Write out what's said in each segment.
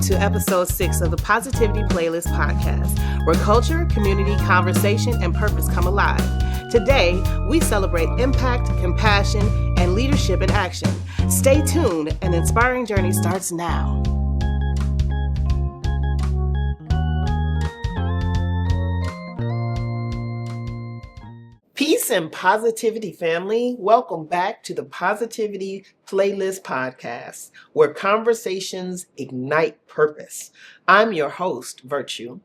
to episode 6 of the Positivity Playlist podcast, where culture, community, conversation, and purpose come alive. Today, we celebrate impact, compassion, and leadership in action. Stay tuned, an inspiring journey starts now. Peace and positivity, family. Welcome back to the Positivity Playlist podcast, where conversations ignite purpose. I'm your host, Virtue.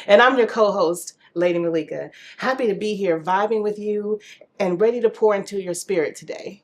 And I'm your co-host, Lady Mahlika. Happy to be here vibing with you and ready to pour into your spirit today.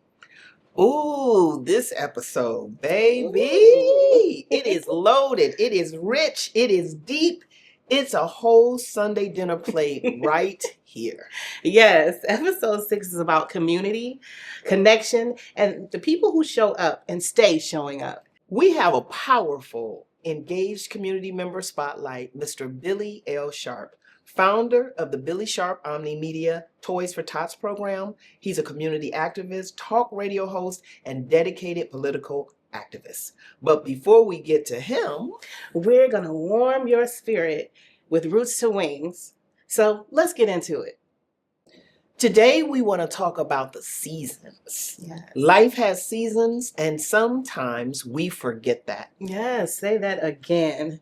Ooh, this episode, baby. Ooh. It is loaded. It is rich. It is deep. It's a whole Sunday dinner plate right here. Yes, episode 6 is about community, connection, and the people who show up and stay showing up. We have a powerful, engaged community member spotlight, Mr. Billy L. Sharp, founder of the Billy Sharp Omni Media Toys for Tots program. He's a community activist, talk radio host, and dedicated political activist. But before we get to him, we're going to warm your spirit with Roots to Wings. So let's get into it. Today, we want to talk about the seasons. Yes. Life has seasons, and sometimes we forget that. Yes, say that again.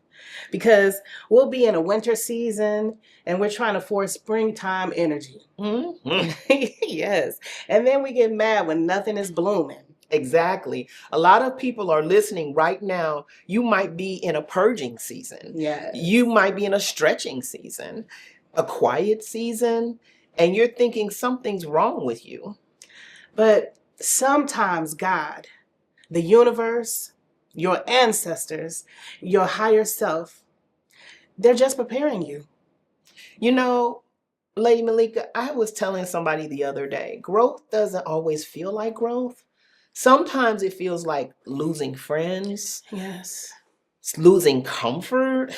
Because we'll be in a winter season, and we're trying to force springtime energy. Mm-hmm. Yes. And then we get mad when nothing is blooming. Exactly. A lot of people are listening right now. You might be in a purging season. Yes. You might be in a stretching season, a quiet season, and you're thinking something's wrong with you. But sometimes God, the universe, your ancestors, your higher self, they're just preparing you. You know, Lady Mahlika, I was telling somebody the other day, growth doesn't always feel like growth. Sometimes it feels like losing friends. Yes. It's losing comfort.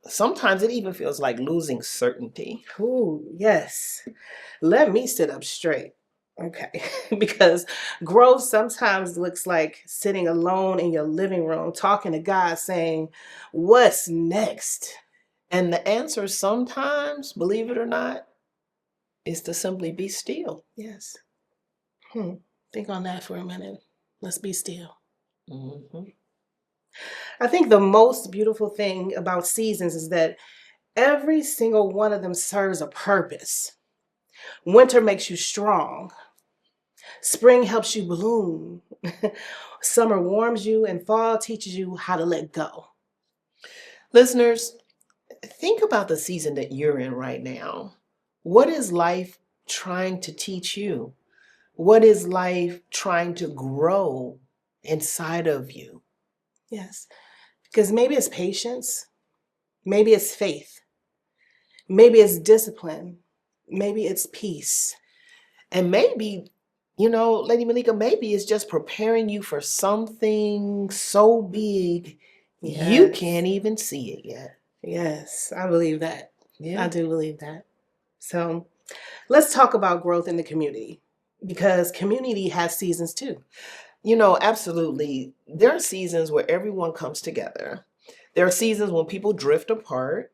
Sometimes it even feels like losing certainty. Ooh, yes. Let me sit up straight. Okay. Because growth sometimes looks like sitting alone in your living room, talking to God, saying, "What's next?" And the answer sometimes, believe it or not, is to simply be still. Yes. Think on that for a minute. Let's be still. Mm-hmm. I think the most beautiful thing about seasons is that every single one of them serves a purpose. Winter makes you strong. Spring helps you bloom. Summer warms you, and fall teaches you how to let go. Listeners, think about the season that you're in right now. What is life trying to teach you? What is life trying to grow inside of you? Yes, because maybe it's patience, maybe it's faith, maybe it's discipline, maybe it's peace, and maybe, Lady Mahlika, maybe it's just preparing you for something so big you can't even see it yet. Yes, I believe that. Yeah. I do believe that. So let's talk about growth in the community, because community has seasons too. Absolutely. There are seasons where everyone comes together. There are seasons when people drift apart.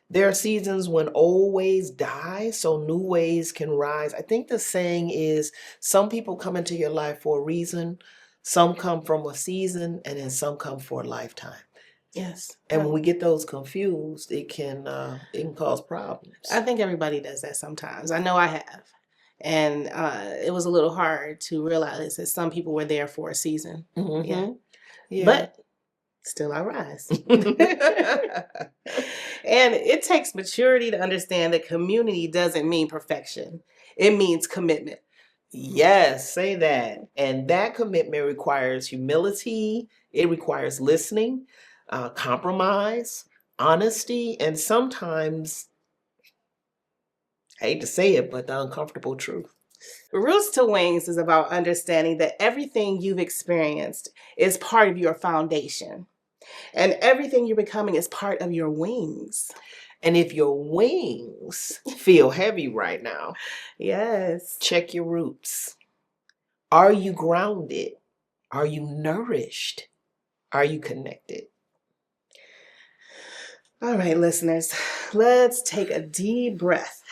There are seasons when old ways die so new ways can rise. I think the saying is some people come into your life for a reason, some come from a season, and then some come for a lifetime. Yes. And when we get those confused, it can cause problems. I think everybody does that sometimes. I know I have. And it was a little hard to realize that some people were there for a season. Mm-hmm. Yeah. But still I rise. And it takes maturity to understand that community doesn't mean perfection. It means commitment. Yes, say that. And that commitment requires humility. It requires listening, compromise, honesty, and sometimes, I hate to say it, but the uncomfortable truth. Roots to Wings is about understanding that everything you've experienced is part of your foundation. And everything you're becoming is part of your wings. And if your wings feel heavy right now, yes, check your roots. Are you grounded? Are you nourished? Are you connected? All right, listeners, let's take a deep breath.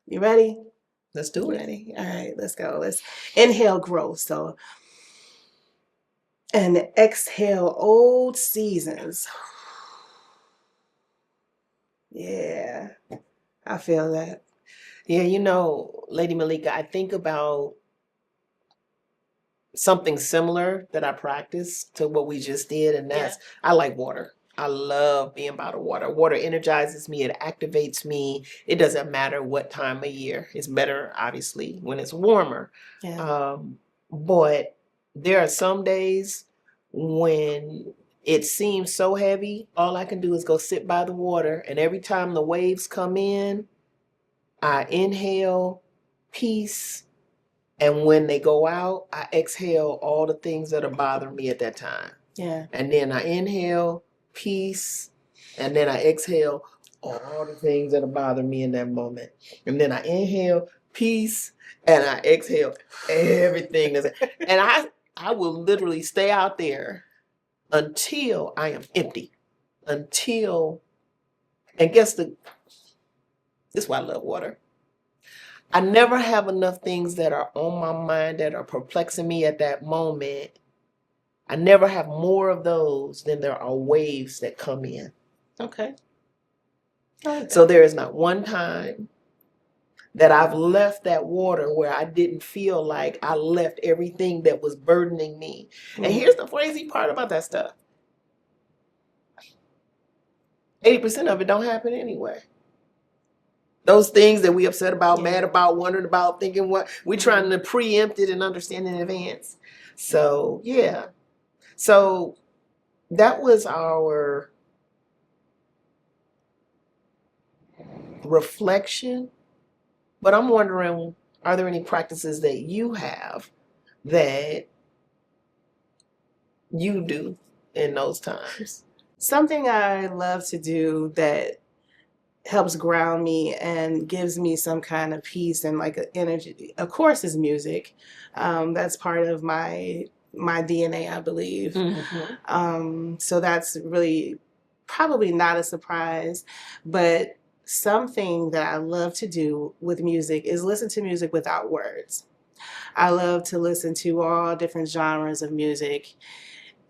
You ready? Let's do it. Ready? All right, let's go. Let's inhale growth. So, and exhale old seasons. Yeah, I feel that. Yeah, Lady Mahlika, I think about something similar that I practice to what we just did, and that's I like water. I love being by the water. Water energizes me, it activates me. It doesn't matter what time of year. It's better, obviously, when it's warmer. Yeah. But there are some days when it seems so heavy, all I can do is go sit by the water, and every time the waves come in, I inhale peace, and when they go out, I exhale all the things that are bothering me at that time. Yeah. And then I inhale peace, and then I exhale all the things that are bothering me in that moment. And then I inhale peace, and I exhale everything and I will literally stay out there until I am empty. Until, and this is why I love water. I never have enough things that are on my mind that are perplexing me at that moment. I never have more of those than there are waves that come in. Okay. So there is not one time that I've left that water where I didn't feel like I left everything that was burdening me. Mm-hmm. And here's the crazy part about that stuff. 80% of it don't happen anyway. Those things that we upset about, mad about, wondering about, thinking what, we're trying to preempt it and understand in advance. So, yeah. So that was our reflection. But I'm wondering, are there any practices that you have that you do in those times? Something I love to do that helps ground me and gives me some kind of peace and like energy, of course, is music. That's part of my DNA, I believe. Mm-hmm. So that's really probably not a surprise, but something that I love to do with music is listen to music without words. I love to listen to all different genres of music.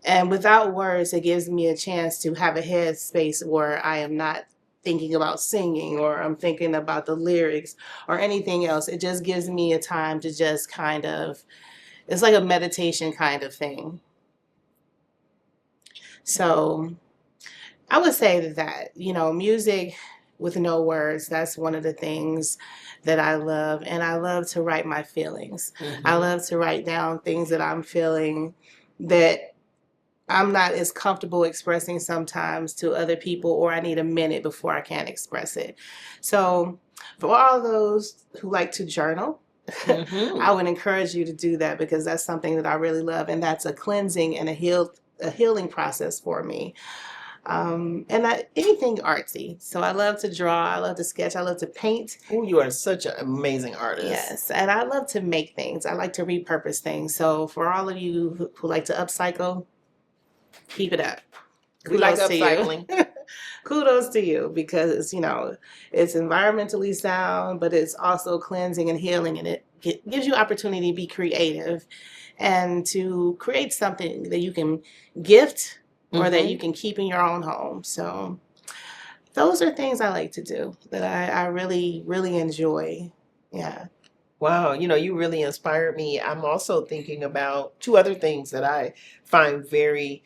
And without words, it gives me a chance to have a headspace where I am not thinking about singing or I'm thinking about the lyrics or anything else. It just gives me a time to just kind of, it's like a meditation kind of thing. So I would say that, music with no words, that's one of the things that I love. And I love to write my feelings. Mm-hmm. I love to write down things that I'm feeling that I'm not as comfortable expressing sometimes to other people, or I need a minute before I can express it. So for all those who like to journal, mm-hmm. I would encourage you to do that because that's something that I really love. And that's a cleansing and a healing process for me. And anything artsy. So I love to draw. I love to sketch. I love to paint. Oh, you are such an amazing artist. Yes. And I love to make things. I like to repurpose things. So for all of you who like to upcycle, keep it up. We like upcycling. Kudos to you because, it's environmentally sound, but it's also cleansing and healing, and it gives you opportunity to be creative and to create something that you can gift or mm-hmm. that you can keep in your own home. So those are things I like to do that I really, really enjoy. Yeah. Wow, you really inspired me. I'm also thinking about two other things that I find very,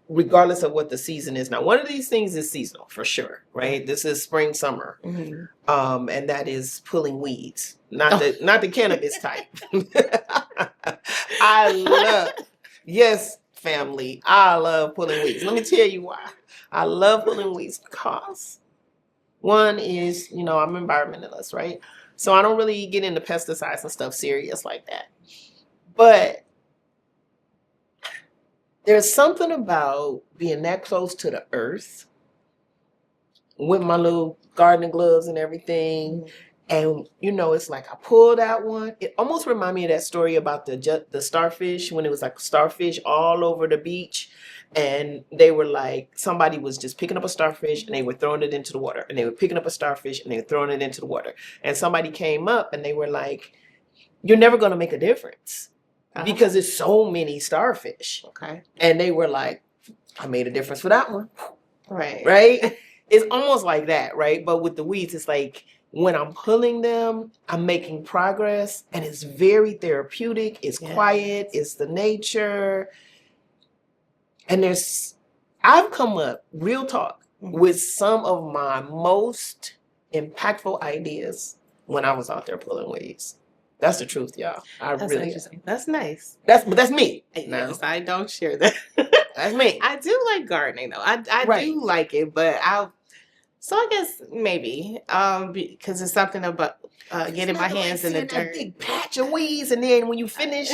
regardless of what the season is. Now, one of these things is seasonal for sure, right? This is spring, summer, mm-hmm. And that is pulling weeds, not the cannabis type. Yes, family, I love pulling weeds. Let me tell you why. I love pulling weeds because one is, I'm an environmentalist, right? So I don't really get into pesticides and stuff serious like that. But there's something about being that close to the earth with my little gardening gloves and everything. And, it's like I pulled out one. It almost reminded me of that story about the starfish when it was like starfish all over the beach. And they were like, somebody was just picking up a starfish and they were throwing it into the water. And they were picking up a starfish and they were throwing it into the water. And somebody came up and they were like, you're never going to make a difference because there's so many starfish. Okay. And they were like, I made a difference for that one. Right. Right? It's almost like that, right? But with the weeds, it's like when I'm pulling them, I'm making progress, and it's very therapeutic. It's quiet. It's the nature. And I've come up, real talk, with some of my most impactful ideas when I was out there pulling weeds. That's the truth, y'all. That's nice. That's me. Yes, I don't share that. That's me. I do like gardening though. I do like it, but so I guess maybe because it's something about getting my hands in the dirt. A big patch of weeds, and then when you finish,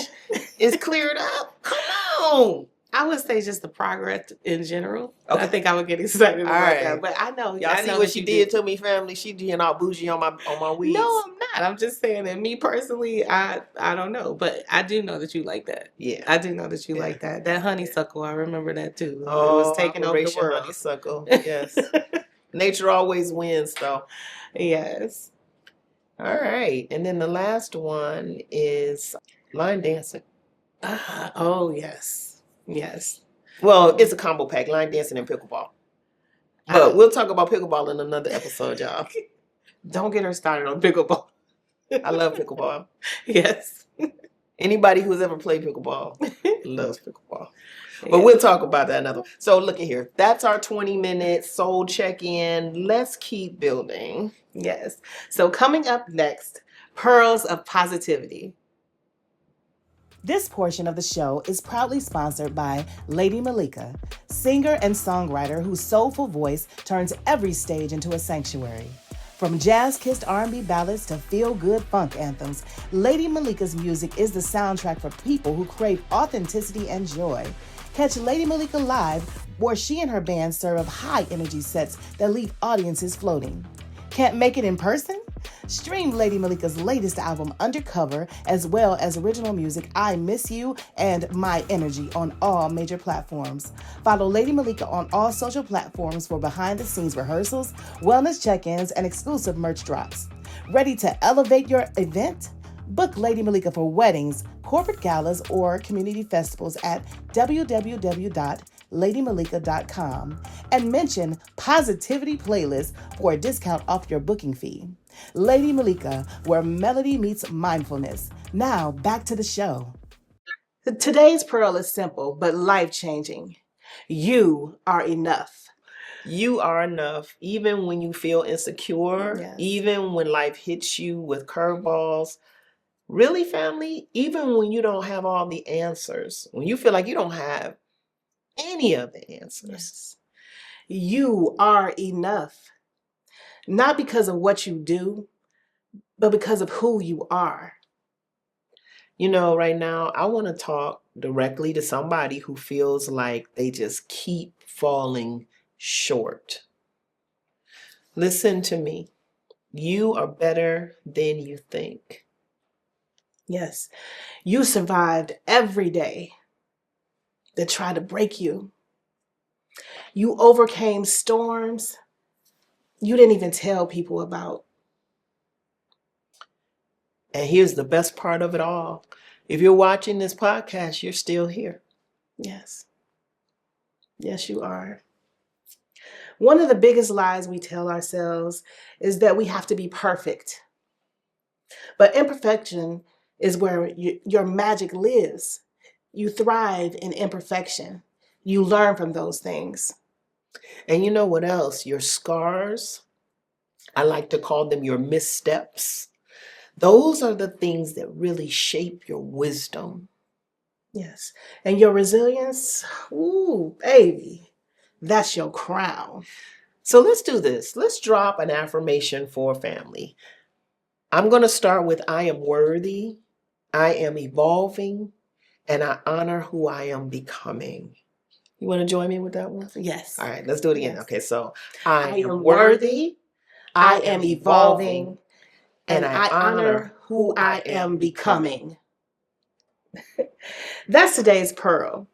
it's cleared up. Come on. I would say just the progress in general. Okay. I think I would get excited about that. But I know. Y'all see what she did to me, family? She being all bougie on my weeds. No, I'm not. I'm just saying that me personally, I don't know. But I do know that you like that. Yeah. I do know that you like that. That honeysuckle, I remember that too. Oh, it was taking over the world. Honeysuckle. Yes. Nature always wins, though. Yes. All right. And then the last one is line dancing. Oh, yes. Yes. Well, it's a combo pack, line dancing and pickleball. But we'll talk about pickleball in another episode, y'all. Don't get her started on pickleball. I love pickleball. Yes. Anybody who's ever played pickleball loves pickleball. But we'll talk about that another. So look at here. That's our 20-minute soul check-in. Let's keep building. Yes. So coming up next, Pearls of Positivity. This portion of the show is proudly sponsored by Lady Mahlika, singer and songwriter whose soulful voice turns every stage into a sanctuary. From jazz-kissed R&B ballads to feel-good funk anthems, Lady Mahlika's music is the soundtrack for people who crave authenticity and joy. Catch Lady Mahlika live, where she and her band serve high-energy sets that leave audiences floating. Can't make it in person? Stream Lady Mahlika's latest album, Undercover, as well as original music, I Miss You and My Energy on all major platforms. Follow Lady Mahlika on all social platforms for behind-the-scenes rehearsals, wellness check-ins, and exclusive merch drops. Ready to elevate your event? Book Lady Mahlika for weddings, corporate galas, or community festivals at www.ladymahlika.com and mention Positivity Playlist for a discount off your booking fee. Lady Mahlika, where melody meets mindfulness. Now, back to the show. Today's pearl is simple, but life-changing. You are enough. You are enough, even when you feel insecure, even when life hits you with curveballs. Really, family, even when you don't have all the answers, when you feel like you don't have any of the answers. You are enough. Not because of what you do, but because of who you are. You know, right now, I want to talk directly to somebody who feels like they just keep falling short. Listen to me. You are better than you think. Yes, you survived every day that tried to break you. You overcame storms you didn't even tell people about. And here's the best part of it all. If you're watching this podcast, you're still here. Yes. Yes, you are. One of the biggest lies we tell ourselves is that we have to be perfect. But imperfection is where your magic lives. You thrive in imperfection. You learn from those things. And you know what else? Your scars, I like to call them your missteps. Those are the things that really shape your wisdom. Yes. And your resilience, ooh, baby, that's your crown. So let's do this. Let's drop an affirmation for family. I'm going to start with I am worthy, I am evolving, and I honor who I am becoming. You want to join me with that one? Yes. All right, let's do it again. Yes. Okay, so I am worthy, I am evolving, and I honor who I am becoming. That's today's pearl.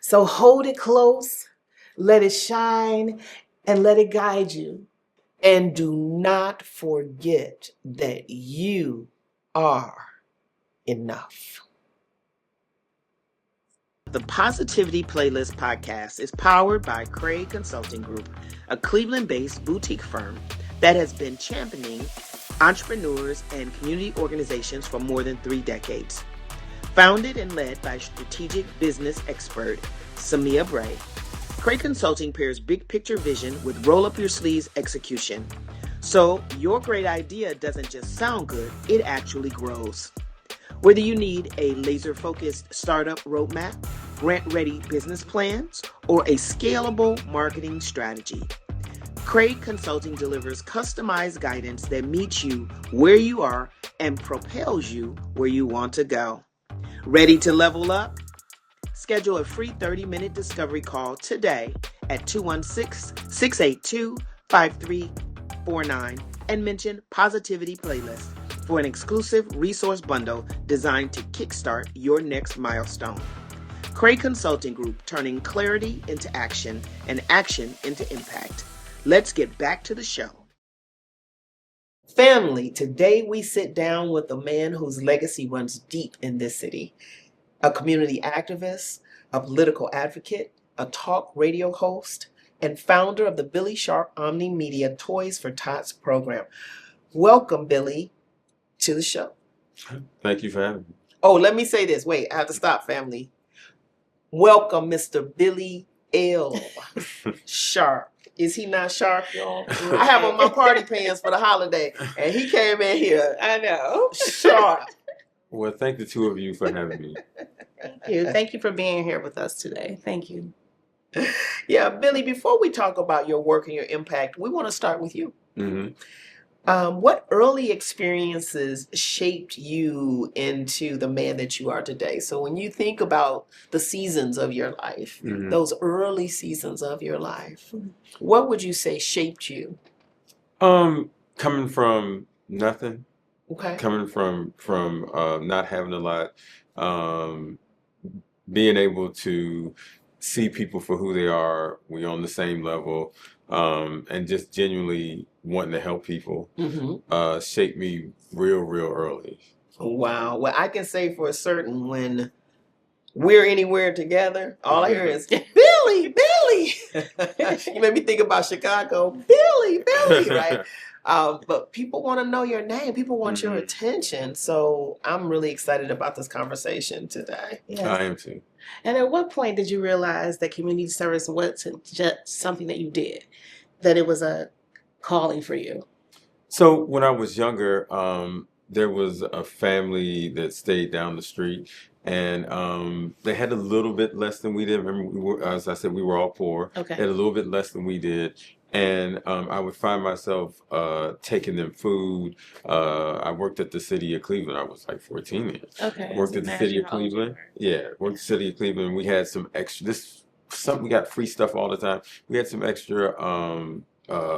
So hold it close, let it shine, and let it guide you. And do not forget that you are enough. The Positivity Playlist podcast is powered by Craig Consulting Group, a Cleveland-based boutique firm that has been championing entrepreneurs and community organizations for more than 3 decades. Founded and led by strategic business expert Samia Bray, Craig Consulting pairs big picture vision with roll up your sleeves execution. So your great idea doesn't just sound good, it actually grows. Whether you need a laser-focused startup roadmap, grant-ready business plans, or a scalable marketing strategy, Craig Consulting delivers customized guidance that meets you where you are and propels you where you want to go. Ready to level up? Schedule a free 30-minute discovery call today at 216-682-5349 and mention Positivity Playlist for an exclusive resource bundle designed to kickstart your next milestone. Craig Consulting Group, turning clarity into action and action into impact. Let's get back to the show. Family, today we sit down with a man whose legacy runs deep in this city. A community activist, a political advocate, a talk radio host, and founder of the Billy Sharp Omni Media Toys for Tots program. Welcome, Billy, to the show. Thank you for having me. Oh, let me say this. Wait, I have to stop, family. Welcome, Mr. Billy L. Sharp. Is he not sharp, y'all? I have on my party pants for the holiday, and he came in here. I know. Sharp. Well, thank the two of you for having me. Thank you. Thank you for being here with us today. Thank you. Yeah, Billy, before we talk about your work and your impact, we want to start with you. Mm-hmm. What early experiences shaped you into the man that you are today? So when you think about the seasons of your life, Mm-hmm. those early seasons of your life, what would you say shaped you? Coming from nothing, Okay. coming from not having a lot, being able to see people for who they are, we're on the same level, and just genuinely wanting to help people, Mm-hmm. shaped me real early. Wow. Well, I can say for certain when we're anywhere together, all I hear is Billy, Billy. You made me think about Chicago, Billy, right? But people want to know your name. People want your Mhm. attention. So I'm really excited about this conversation today. Yes. I am too. And at what point did you realize that community service wasn't just something that you did, that it was a calling for you? So when I was younger, there was a family that stayed down the street, and they had a little bit less than we did. Remember, as I said, we were all poor. Okay. They had a little bit less than we did, and I would find myself taking them food. I worked at the city of Cleveland. I was like 14 then. Okay. Worked at the city of Imagine how old you Cleveland. were. Yeah, worked at the city of Cleveland. We had some extra. We got free stuff all the time. We had some extra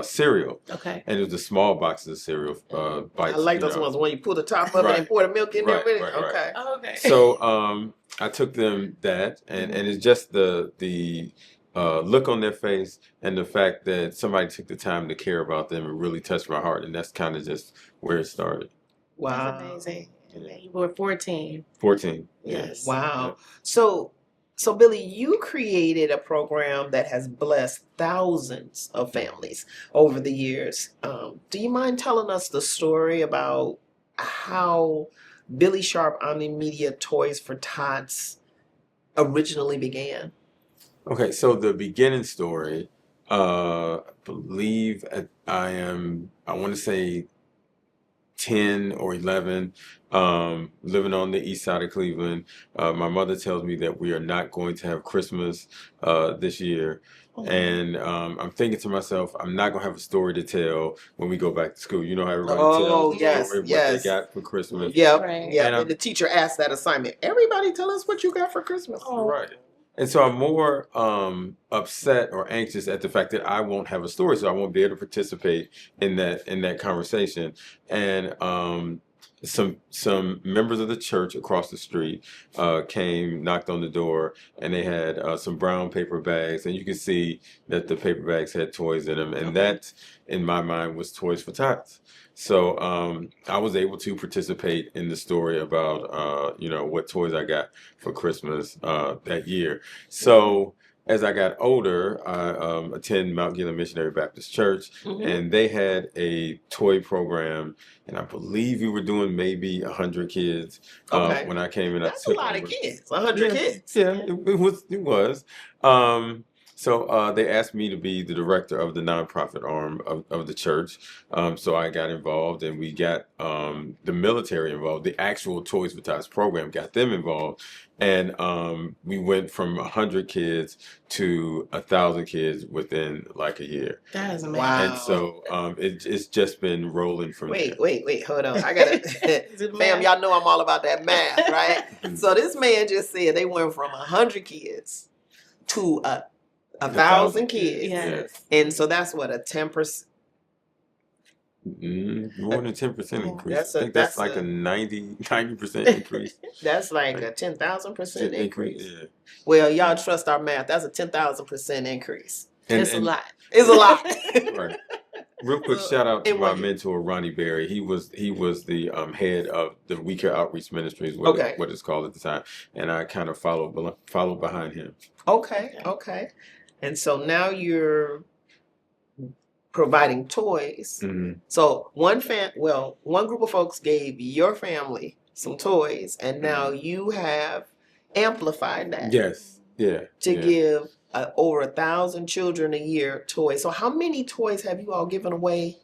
cereal. Okay. And it was the small boxes of cereal bites. I like you those know. ones when you pull the top of it Right. and pour the milk in there Right, with it. right, right. Okay. Oh, okay. So I took them that, and it's just the look on their face and the fact that somebody took the time to care about them and really touched my heart, and that's kind of just where it started. Wow. That's amazing. And then you were 14. 14. Yes. Wow. So Billy, you created a program that has blessed thousands of families over the years. Do you mind telling us the story about how Billy Sharp Omni Media Toys for Tots originally began? Okay, so the beginning story, I believe I want to say 10 or 11, living on the east side of Cleveland. My mother tells me that we are not going to have Christmas this year. And I'm thinking to myself, I'm not going to have a story to tell when we go back to school. You know how everybody tells the yes, story of yes. what they got for Christmas. Yep, Right. yep. And And the teacher asked that assignment. Everybody tell us what you got for Christmas. Oh. Right. And so I'm more upset or anxious at the fact that I won't have a story, so I won't be able to participate in that conversation. And some members of the church across the street came, knocked on the door, and they had some brown paper bags, and you could see that the paper bags had toys in them, and Okay. that, in my mind, was Toys for Tots. So I was able to participate in the story about what toys I got for Christmas that year. So as I got older, I attend Mount Gilead Missionary Baptist Church, Mhm. and they had a toy program, and I believe we were doing maybe 100 kids Okay. when I came in. I That's a took lot of over. kids. 100 Yeah, kids. yeah, it was. So they asked me to be the director of the nonprofit arm of the church. So I got involved, and we got the military involved. The actual Toys for Tots program got them involved, and we went from 100 kids to 1,000 kids within like a year. That is amazing. Wow. And so it's just been rolling from there. Wait, hold on. I gotta, Is it fam, math? y'all know I'm all about that math, right? So this man just said they went from 100 kids to a 1,000 kids. Yes. And so that's what, a 10%. More than 10% Yeah. increase. That's I a- think that's that's like a- a 90% increase. That's like a 10,000% increase. Yeah. Well, y'all trust our math. That's a 10,000% increase. It's a lot. It's a lot. Right. Real quick shout out to It my was- mentor Ronnie Berry. He was the head of the We Care Outreach Ministries, Okay. what it's called at the time, and I kind of followed behind him. Okay. And so now you're providing toys. Hmm. So one group of folks gave your family some toys, and now you have amplified that Yes. Yeah. to yeah. give over 1,000 children a year toys. So how many toys have you all given away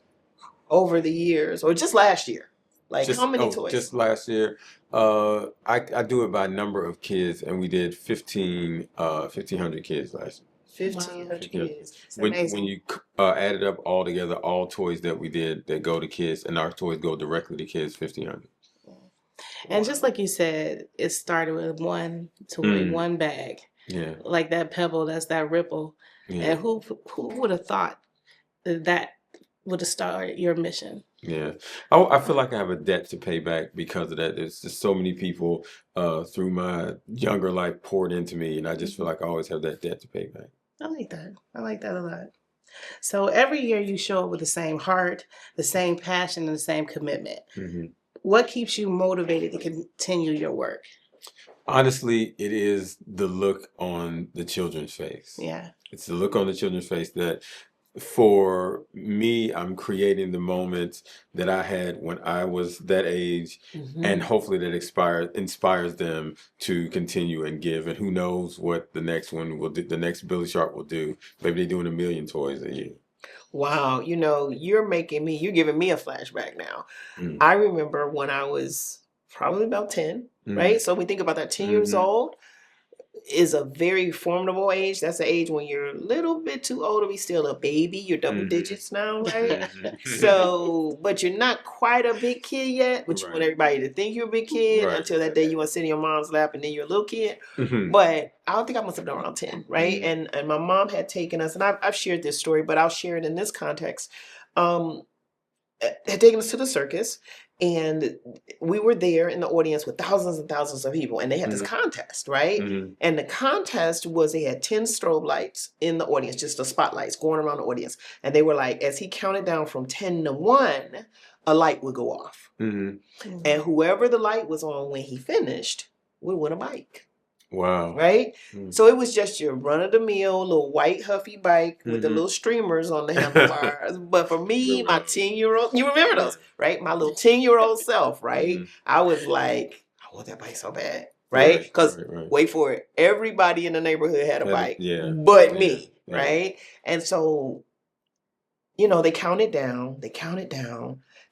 over the years, or just last year? Like how many toys? Just last year. I do it by number of kids, and we did 1,500 kids last year. 1,500 Wow. kids. It's When amazing. you add it up all together, all toys that we did that go to kids, and our toys go directly to kids, 1,500. And just like you said, it started with one toy, Mm. one bag. Yeah. Like that pebble, that's that ripple. Yeah. And who would have thought that would have started your mission? Yeah, I feel like I have a debt to pay back because of that. There's just so many people through my younger life poured into me, and I just feel like I always have that debt to pay back. I like that. I like that a lot. So every year you show up with the same heart, the same passion, and the same commitment. Hmm. What keeps you motivated to continue your work? Honestly, it is the look on the children's face. Yeah. It's the look on the children's face that, for me, I'm creating the moments that I had when I was that age, Mhm. and hopefully that inspires them to continue and give. And who knows what the next one will do, the next Billy Sharp will do. Maybe they're doing 1,000,000 toys a year. Wow, you're giving me a flashback now. Mm. I remember when I was probably about 10, Mm. right? So we think about that 10 years Mhm. old is a very formidable age. That's the age when you're a little bit too old to be still a baby. You're double Mhm. digits now, right? Mhm. So, but you're not quite a big kid yet, but you want Right. everybody to think you're a big kid Right. until that day you want to sit in your mom's lap and then you're a little kid. Mhm. But I don't think I must have been around 10, right? Mhm. And my mom had taken us, and I've shared this story, but I'll share it in this context. Had taken us to the circus, and we were there in the audience with thousands and thousands of people, and they had this Mhm. contest, right? Mhm. And the contest was they had 10 strobe lights in the audience, just the spotlights going around the audience. And they were like, as he counted down from 10 to 1, a light would go off. Mhm. And whoever the light was on when he finished would win a bike. Wow. Right? Mm. So it was just your run of the mill little white huffy bike with the Mhm. little streamers on the handlebars. But for me, Real my road. 10-year-old, you remember those, right? My little 10-year-old self, right? Mhm. I was like, I want that bike so bad, right? Because right. wait for it, everybody in the neighborhood had a Had a- bike, yeah, but yeah, me, yeah. right? And so, they counted down,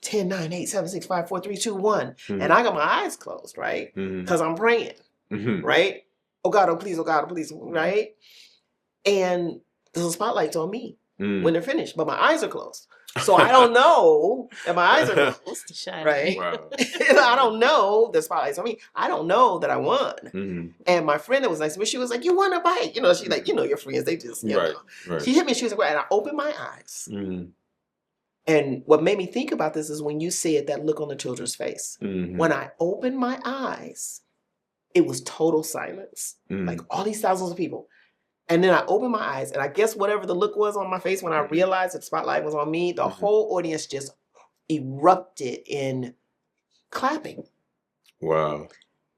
10, 9, 8, 7, 6, 5, 4, 3, 2, 1. Mhm. And I got my eyes closed, right? Mhm. Because I'm praying. Mhm. Right? Oh God, oh please, right? And there's a spotlight on me Mm. when they're finished, but my eyes are closed. So I don't know that my eyes are closed, To shine. right? Wow. And I don't know the spotlight's on me. I don't know that I won. Mhm. And my friend that was next to me, she was like, "You won a bike." She like, your friends, they just, Right. Right. She hit me, she was like, and I opened my eyes. Mhm. And what made me think about this is when you said that look on the children's face. Mm-hmm. When I opened my eyes, it was total silence. Like all these thousands of people. And then I opened my eyes, and I guess whatever the look was on my face when I realized that the spotlight was on me, the whole audience just erupted in clapping. Wow.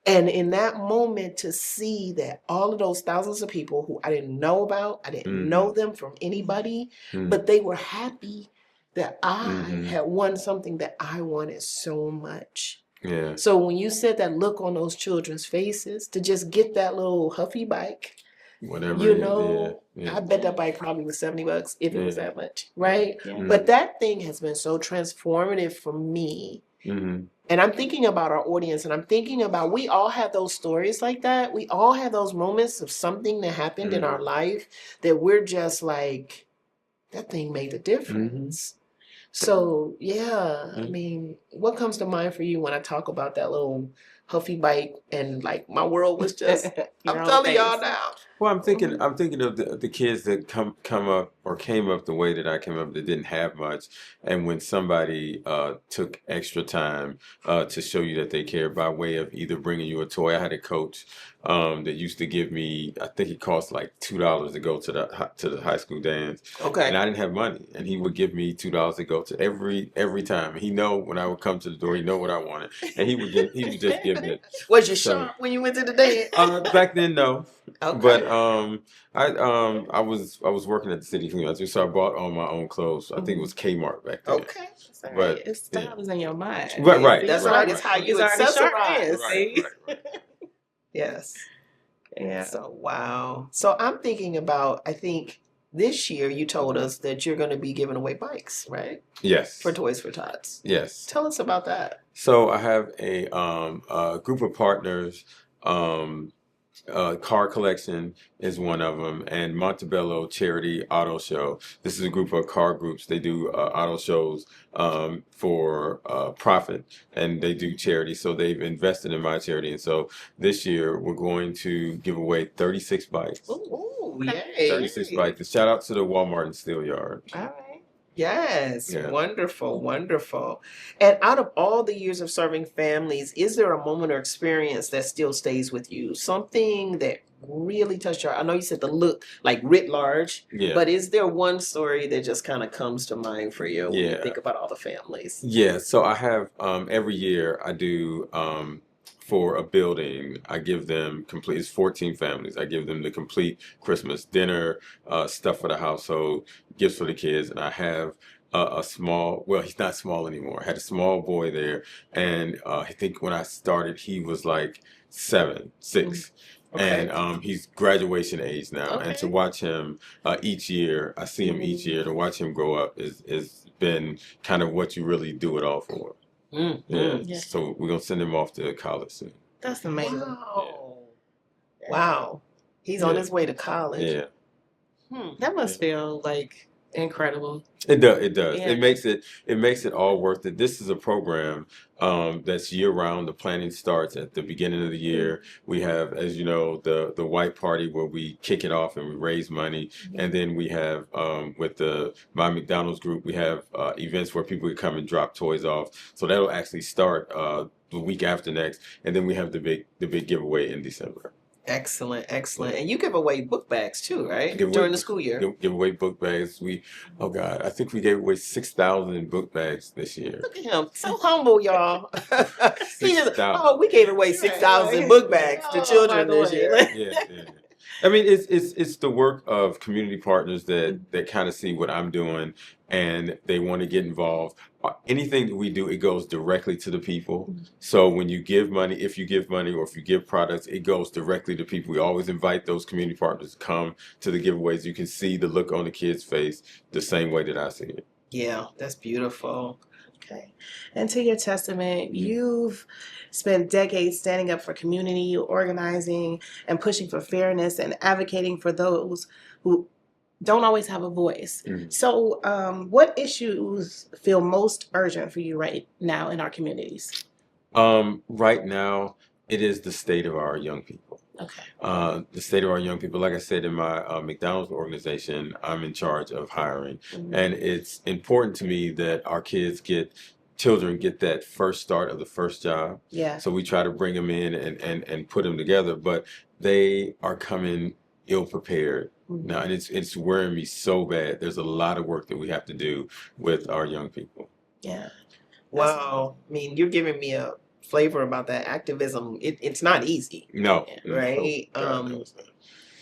And in that moment, to see that all of those thousands of people who I didn't know about, I didn't know them from anybody, but they were happy that I had won something that I wanted so much. Yeah. So when you said that look on those children's faces, to just get that little Huffy bike, Whatever. you know, Yeah. I bet that bike probably was $70 if it was that much, right? Yeah. But that thing has been so transformative for me. And I'm thinking about our audience, and I'm thinking about, we all have those stories like that. We all have those moments of something that happened in our life that we're just like, that thing made a difference. So, yeah, I mean, what comes to mind for you when I talk about that little Huffy bike and like my world was just, I'm telling y'all now. Well, I'm thinking of the kids that come up or came up the way that I came up that didn't have much, and when somebody took extra time to show you that they care by way of either bringing you a toy. I had a coach that used to give me, I think it cost like $2 to go to the high school dance. Okay. And I didn't have money, and he would give me $2 to go to every time. He know when I would come to the door, he know what I wanted, and he would just give me it. Was you sharp when you went to the dance? Back then, no. Okay. But I was working at the city community, so I bought all my own clothes. I think it was Kmart back then. Okay. But It's style is in your mind. Right. That's right. It's how you accessorize. Right. Yes. Yeah. So, wow. So I'm thinking about, I think this year you told us that you're going to be giving away bikes, right? Yes. For Toys for Tots. Yes. Tell us about that. So I have a group of partners. Car Collection is one of them, and Montebello Charity Auto Show. This is a group of car groups. They do auto shows for profit, and they do charity. So they've invested in my charity, and so this year we're going to give away 36 bikes. Ooh, yay. 36 bikes. And shout out to the Walmart and Steel Yard. All right. Yes, Yeah. wonderful, wonderful. And out of all the years of serving families, is there a moment or experience that still stays with you? Something that really touched your, I know you said the look, like writ large, Yeah. but is there one story that just kind of comes to mind for you when you Yeah. think about all the families? Yeah, so I have every year I do for a building, I give them complete, it's 14 families. I give them the complete Christmas dinner, stuff for the household, gifts for the kids, and I have a small, well, he's not small anymore. I had a small boy there, and I think when I started, he was like 6. Okay. And he's graduation age now, Okay. and to watch him each year, I see him each year. To watch him grow up is been kind of what you really do it all for. Yeah. Yeah. So we're gonna send him off to college soon. That's amazing. Wow. Wow. He's on Yeah. his way to college. Yeah, That must feel like incredible. it does. It does. Yeah. It makes it all worth it. This is a program that's year round. The planning starts at the beginning of the year. We have, as you know, the white party where we kick it off and we raise money, and then we have with my McDonald's group, we have events where people can come and drop toys off. So that'll actually start the week after next, and then we have the big giveaway in December. Excellent, excellent. And you give away book bags too, right? Give away- During the school year. Give away book bags. Oh God, I think we gave away 6,000 book bags this year. Look at him, so humble, y'all. He just, 6,000. we gave away 6,000 book bags to children this year. Yeah. I mean, it's the work of community partners that kind of see what I'm doing and they want to get involved. Anything that we do, it goes directly to the people. So when you give money, if you give money or if you give products, it goes directly to people. We always invite those community partners to come to the giveaways. You can see the look on the kid's face the same way that I see it. Yeah, that's beautiful. Okay. And to your testament, you've spent decades standing up for community, organizing, and pushing for fairness and advocating for those who don't always have a voice. So, what issues feel most urgent for you right now in our communities? Right now, it is the state of our young people. Okay. The state of our young people, like I said, in my McDonald's organization, I'm in charge of hiring. And it's important to me that our children get that first start of the first job. Yeah. So we try to bring them in and put them together, but they are coming ill prepared. Now, and it's wearing me so bad. There's a lot of work that we have to do with our young people. Yeah. Wow. I mean, you're giving me a flavor about that activism. It's not easy, No, right? God knows that.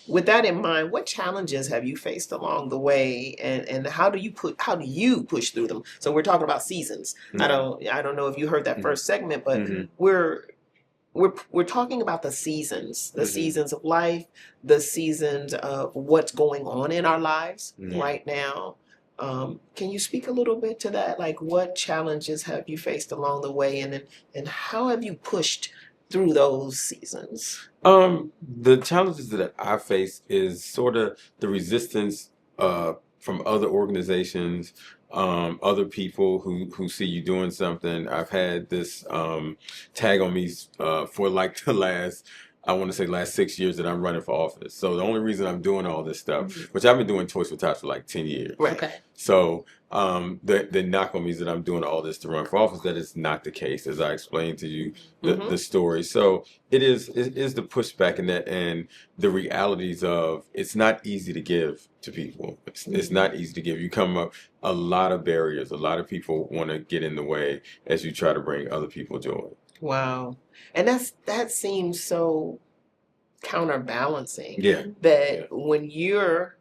With that in mind, what challenges have you faced along the way, and how do you push through them? So we're talking about seasons. I don't know if you heard that first segment, but we're talking about the seasons, the seasons of life, the seasons of what's going on in our lives right now. Can you speak a little bit to that? Like, what challenges have you faced along the way, and how have you pushed through those seasons? The challenges that I face is sort of the resistance from other organizations, other people who see you doing something. I've had this tag on me for like the last 6 years that I'm running for office. So the only reason I'm doing all this stuff, which I've been doing Toys for Tots for like 10 years. Right. Okay. So the knock on me is that I'm doing all this to run for office. That is not the case, as I explained to you the story. So it is the pushback in that, and the realities of it's not easy to give to people. It's not easy to give. You come up a lot of barriers. A lot of people want to get in the way as you try to bring other people joy. Wow. And that seems so counterbalancing. Yeah. That when you're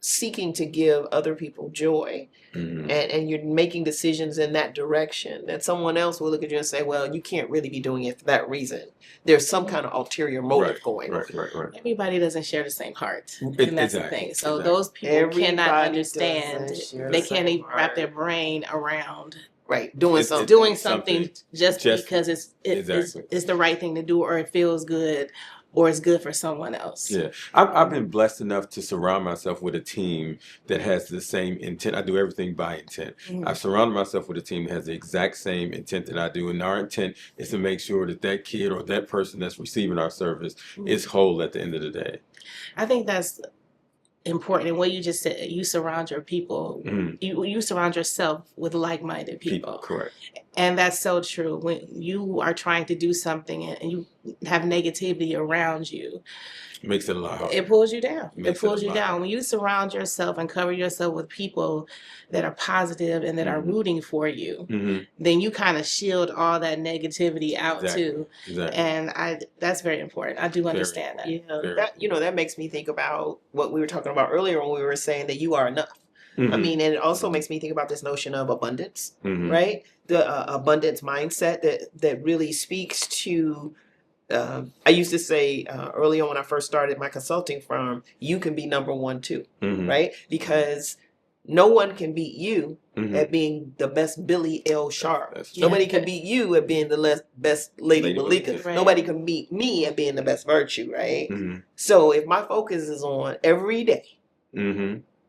seeking to give other people joy, and you're making decisions in that direction, that someone else will look at you and say, well, you can't really be doing it for that reason. There's some kind of ulterior motive going on. Right. Everybody doesn't share the same heart, and that's the thing. So those people Everybody cannot understand. doesn't share They the can't same even wrap their heart. brain around Right. Doing something. doing something just because it's Exactly. it's the right thing to do, or it feels good, or it's good for someone else. Yeah, I've been blessed enough to surround myself with a team that has the same intent. I do everything by intent. I've surrounded myself with a team that has the exact same intent that I do, and our intent is to make sure that that kid or that person that's receiving our service is whole at the end of the day. I think that's important. And what you just said, you surround your people, you surround yourself with like-minded people. Correct. And that's so true. When you are trying to do something and you have negativity around you, Makes it a lot harder. it pulls you down. Makes It pulls it a you lot down. harder. When you surround yourself and cover yourself with people that are positive and that are rooting for you, then you kind of shield all that negativity out too. Exactly. And that's very important. I do understand that. Yeah, that makes me think about what we were talking about earlier when we were saying that you are enough. I mean, and it also makes me think about this notion of abundance, right? The abundance mindset that really speaks to. I used to say early on when I first started my consulting firm, you can be number one too, right? Because no one can beat you at being the best Billy L. Sharp. Nobody can beat you at being the best Lady Mahlika. Right. Nobody can beat me at being the best Virtue, right? So if my focus is on every day,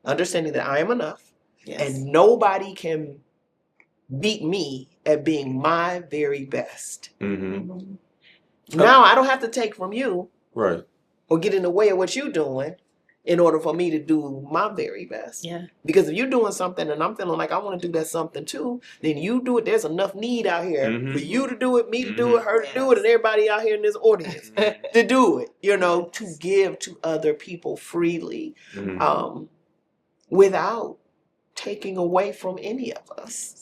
understanding that I am enough, and nobody can beat me at being my very best. Now I don't have to take from you, right, or get in the way of what you're doing in order for me to do my very best. Yeah. Because if you're doing something and I'm feeling like I want to do that something too, then you do it. There's enough need out here for you to do it, me to do it, her to do it, and everybody out here in this audience to do it, to give to other people freely, without taking away from any of us.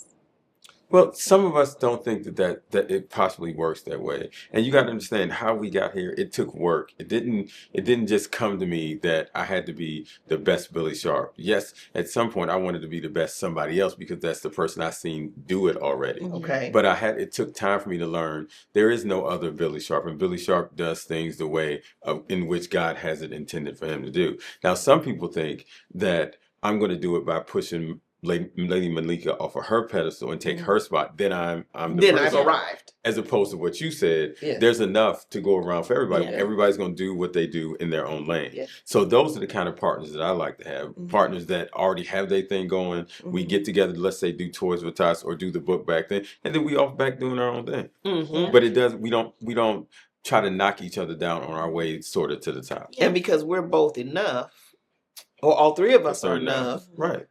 Well, some of us don't think that it possibly works that way. And you got to understand how we got here. It took work. It didn't just come to me that I had to be the best Billy Sharp. Yes, at some point I wanted to be the best somebody else because that's the person I seen do it already. Okay. But it took time for me to learn there is no other Billy Sharp, and Billy Sharp does things the way in which God has it intended for him to do. Now, some people think that I'm going to do it by pushing Lady Mahlika off of her pedestal and take her spot, then I'm the Then person. I've arrived. As opposed to what you said, Yeah. there's enough to go around for everybody. Yeah. Everybody's going to do what they do in their own lane. Yeah. So those are the kind of partners that I like to have. Partners that already have their thing going. We get together, let's say do Toys with Tots or do the book back then, and then we off back doing our own thing. But it does. We don't try to knock each other down on our way sort of to the top. And because we're both enough, or all three of us are enough, right?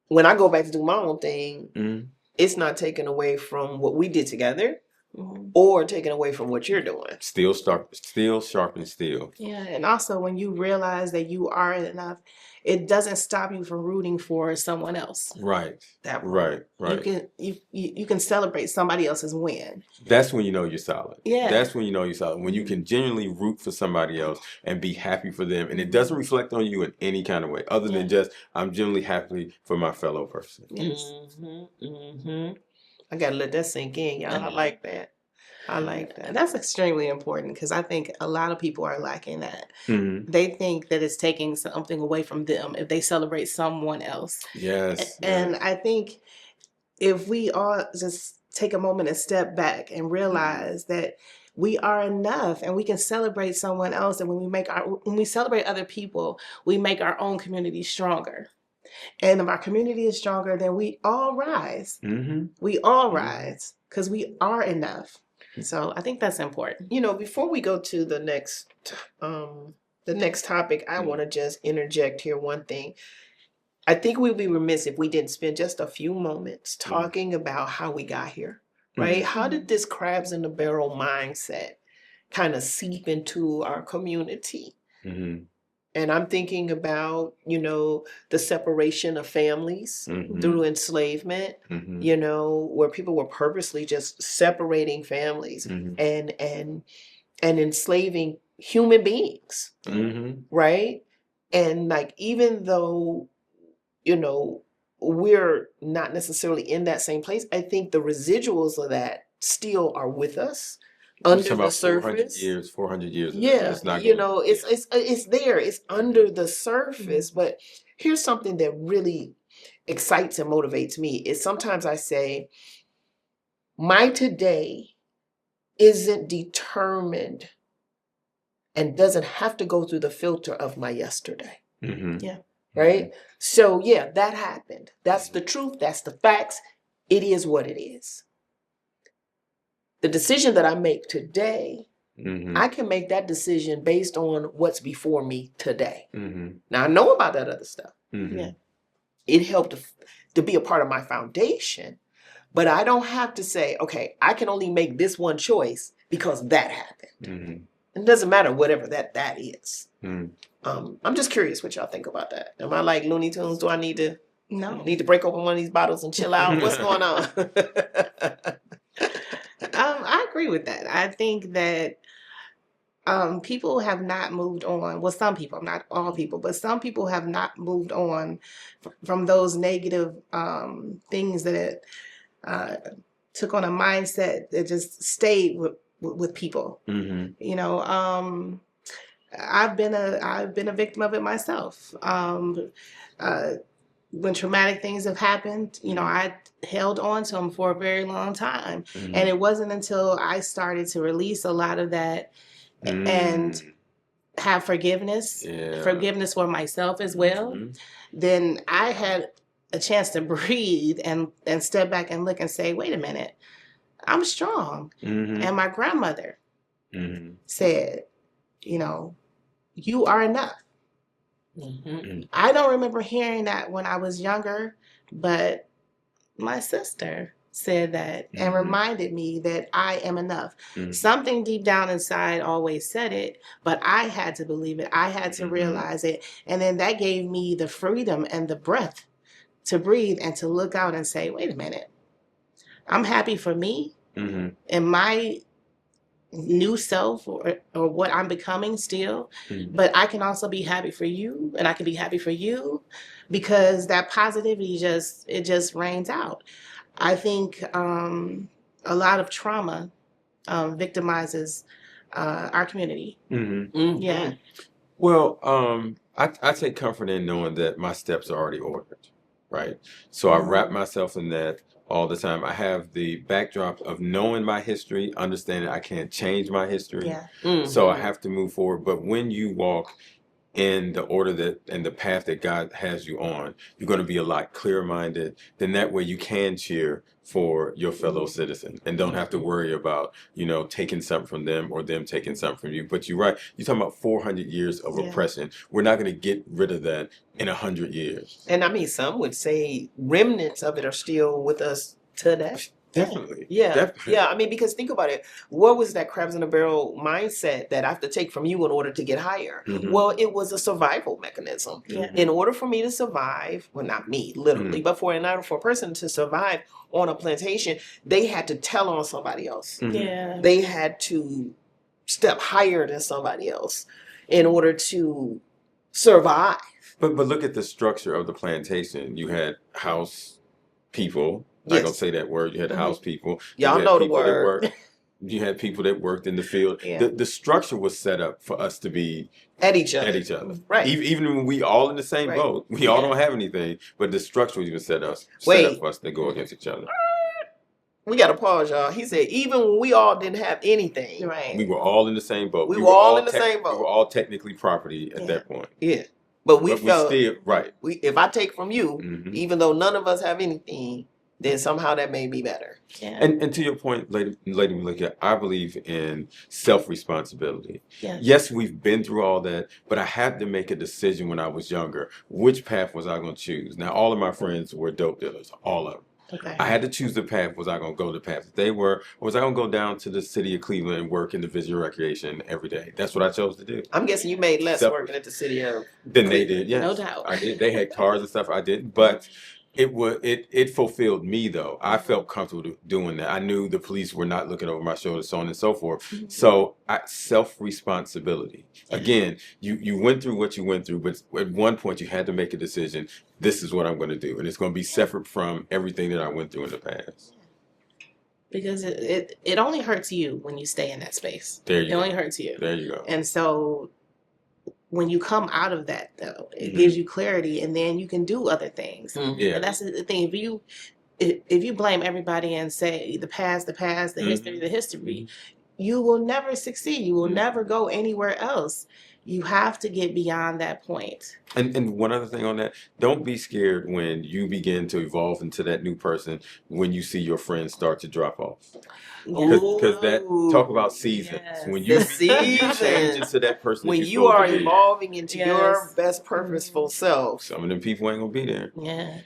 When I go back to do my own thing, Mm-hmm. it's not taken away from what we did together, Mhm. or taken away from what you're doing. Steel sharpens steel. Yeah, and also when you realize that you are enough, it doesn't stop you from rooting for someone else. Right. That part. Right. You Right. can you can celebrate somebody else's win. That's when you know you're solid. Yeah. That's when you know you're solid. When you can genuinely root for somebody else and be happy for them. And it doesn't reflect on you in any kind of way, other than just, I'm genuinely happy for my fellow person. Yes. I gotta let that sink in, y'all. I like that. I like that. And that's extremely important because I think a lot of people are lacking that. Mm-hmm. They think that it's taking something away from them if they celebrate someone else. Yes. And I think if we all just take a moment and step back and realize that we are enough and we can celebrate someone else, and when we celebrate other people, we make our own community stronger. And if our community is stronger, then we all rise. Mm-hmm. We all rise because we are enough. So I think that's important. You know, before we go to the next topic, I want to just interject here one thing. I think we'd be remiss if we didn't spend just a few moments talking about how we got here, right? How did this crabs in the barrel mindset kind of seep into our community? Mm-hmm. And I'm thinking about, you know, the separation of families through enslavement, you know, where people were purposely just separating families and enslaving human beings, right? And like, even though, you know, we're not necessarily in that same place, I think the residuals of that still are with us. Under the surface, 400 years. Yeah, it's not you know, it's there. It's under the surface. But here's something that really excites and motivates me. Is sometimes I say, my today isn't determined and doesn't have to go through the filter of my yesterday. Yeah. Right. So yeah, that happened. That's the truth. That's the facts. It is what it is. The decision that I make today, I can make that decision based on what's before me today. Now, I know about that other stuff. Yeah. It helped to be a part of my foundation, but I don't have to say, okay, I can only make this one choice because that happened. It doesn't matter whatever that is. I'm just curious what y'all think about that. Am I like Looney Tunes? Do I need to break open one of these bottles and chill out? What's going on? I agree with that. I think that people have not moved on. Well, some people, not all people, but some people have not moved on from those negative things that took on a mindset that just stayed with people. You know, I've been a victim of it myself. When traumatic things have happened, you know, I held on to them for a very long time. And it wasn't until I started to release a lot of that and have forgiveness for myself as well, then I had a chance to breathe and step back and look and say, wait a minute, I'm strong. And my grandmother said, you know, you are enough. I don't remember hearing that when I was younger, but my sister said that and reminded me that I am enough. Something deep down inside always said it, but I had to believe it. I had to realize it. And then that gave me the freedom and the breath to breathe and to look out and say, wait a minute, I'm happy for me and my new self or what I'm becoming still, but I can also be happy for you and I can be happy for you because that positivity just rains out. I think a lot of trauma victimizes our community. Yeah. Well, I take comfort in knowing that my steps are already ordered, right? So I wrap myself in that all the time. I have the backdrop of knowing my history, understanding I can't change my history. So I have to move forward. But when you walk in the order that and the path that God has you on, you're going to be a lot clearer minded. Then that way you can cheer for your fellow citizen and don't have to worry about, taking something from them or them taking something from you. But you're right. You're talking about 400 years of oppression. We're not going to get rid of that in 100 years. And I mean, some would say remnants of it are still with us today. Definitely. Yeah. Definitely. Yeah. I mean, because think about it. What was that crabs in a barrel mindset that I have to take from you in order to get higher? Mhm. Well, it was a survival mechanism. Yeah. In order for me to survive, well, not me, literally, but in order for a person to survive on a plantation, they had to tell on somebody else. Mhm. Yeah. They had to step higher than somebody else in order to survive. But look at the structure of the plantation. You had house people. I'm not gonna say that word. You had house people. Y'all had know the people that word. You had people that worked in the field. Yeah. The structure was set up for us to be At each other. at each other. Right. Even when we all in the same Right. boat, we all don't have anything, but the structure was even set up Wait. for us to go against each other. We got to pause, y'all. He said, even when we all didn't have anything. Right. We were all in the same boat. We were all in the same boat. We were all technically property at that point. Yeah. But we But felt, we still, right. if I take from you, Mhm. even though none of us have anything, then somehow that made me better. Yeah. And to your point, Lady Mahlika, I believe in self-responsibility. Yeah. Yes, we've been through all that, but I had to make a decision when I was younger. Which path was I going to choose? Now, all of my friends were dope dealers, all of them. Okay. I had to choose the path. Was I going to go the path that they were, or was I going to go down to the city of Cleveland and work in the Division of Recreation every day? That's what I chose to do. I'm guessing you made less Separate. working at the city of. Than they did, yes. No doubt. I did. They had cars and stuff. I didn't, but it fulfilled me though. I felt comfortable doing that. I knew the police were not looking over my shoulder, so on and so forth. Mhm. So self-responsibility. Again, you went through what you went through, but at one point you had to make a decision. This is what I'm going to do, and it's going to be separate from everything that I went through in the past. Because it only hurts you when you stay in that space. There It you only go. hurts you. There you go. And so when you come out of that, though, it Mhm. gives you clarity, and then you can do other things. Yeah. And that's the thing. If you blame everybody and say the past, the Mhm. history, you will never succeed. You will Mhm. never go anywhere else. You have to get beyond that point. And one other thing on that, don't be scared when you begin to evolve into that new person when you see your friends start to drop off. Because that, talk about seasons. Yes. When The you seasons. change into that person that When you're you are supposed to be, evolving into Yes. your best purposeful self. some of them people ain't gonna be there. Yeah.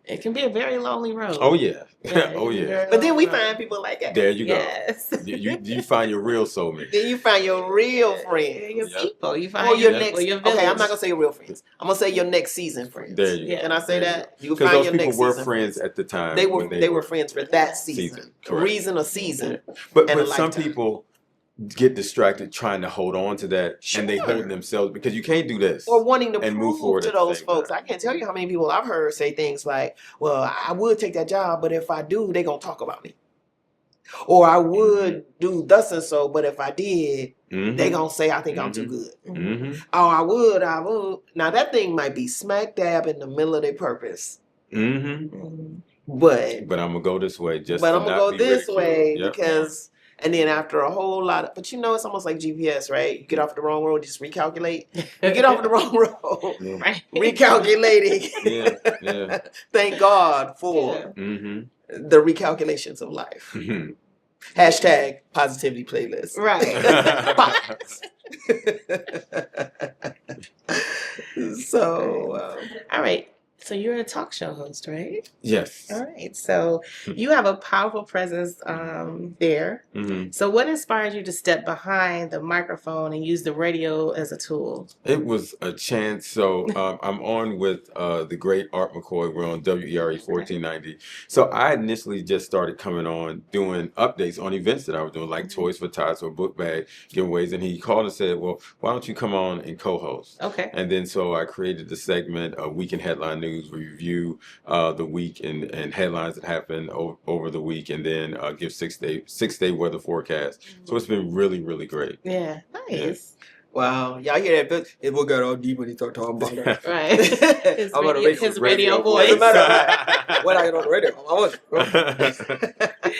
It can be a very lonely road. Oh yeah. Yeah, Oh it can be yeah. very But then we lonely road. find people like that. There you go. Yes. You find your real soulmate. Then you find your real Your friends. Yep. people. You find Or your your next. people, your Okay, I'm village. not gonna say your real friends. I'm gonna say your next season friends. There you Yeah. go. Can I say There you that? You Because find those your people next were season friends at the time. They were when they were friends for that season. Season, correct. Reason or season. But and a some lifetime. people get distracted trying to hold on to that, and they Sure. hold themselves because you can't do this. Or wanting to and move prove forward to at the those same folks. time. I can't tell you how many people I've heard say things like, well, I would take that job, but if I do, they're gonna talk about me. Or I would do thus and so, but if I did, they gonna say I think I'm too good. Mm-hmm. Oh, I would. Now that thing might be smack dab in the middle of their purpose. Mm-hmm. Mhm. But But I'm gonna go this way just but to I'm gonna not go be this ridiculed. way Yep. because and then after a whole lot of but it's almost like GPS, right? You get off the wrong road, just recalculate. You get off the wrong road, Yeah. Right. recalculating. Yeah. Yeah. Thank God for Yeah. Mm-hmm. the recalculations of life. Hashtag positivity playlist. So, All right. So you're a talk show host, right? Yes. All right. So you have a powerful presence there. Mm-hmm. So what inspired you to step behind the microphone and use the radio as a tool? It was a chance. So I'm on with the great Art McCoy. We're on WERE 1490. So I initially just started coming on doing updates on events that I was doing, like Toys for Tots or book bag giveaways. And he called and said, well, why don't you come on and co-host? Okay. And then so I created the segment, Week in Headline News. We review the week and headlines that happen over the week, and then give 6-day weather forecast. So it's been really, really great. Yeah. Nice. wow, y'all hear that? But it will get all deep when he start talking about that. Right. His I'm on the radio, his radio voice. Doesn't matter. When I get on the radio, I'm on.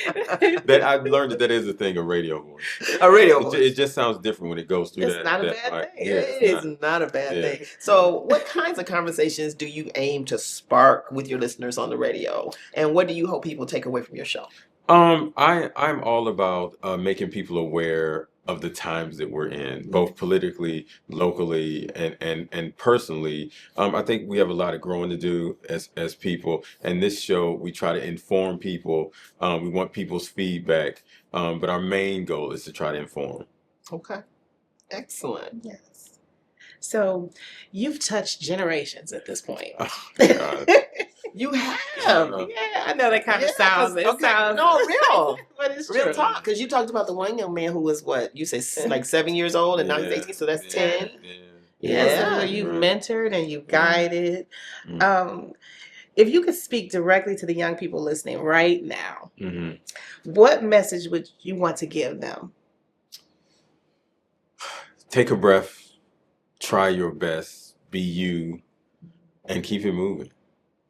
That I've learned that is a thing, a radio voice. A radio It, voice. it just sounds different when it goes through It's that. not a that bad mic. thing. Yeah, It it's is not a bad Yeah. thing. So, what kinds of conversations do you aim to spark with your listeners on the radio? And what do you hope people take away from your show? I'm all about making people aware of the times that we're in, both politically, locally, and personally. I think we have a lot of growing to do as people. And this show, we try to inform people. We want people's feedback, but our main goal is to try to inform. Okay. Excellent. Yes. So you've touched generations at this point. Oh, God. You have. Yeah, I know that kind of Yeah, sounds. 'cause- It sounds no, real. but it's Real true. talk. Because you talked about the one young man who was what? You say like 7 years old and now he's Yeah, 18, so that's yeah, 10. yeah. Yeah, so Yeah. you've Right. mentored and you've guided. Mm. If you could speak directly to the young people listening right now, Mhm. what message would you want to give them? Take a breath, try your best, be you, and keep it moving.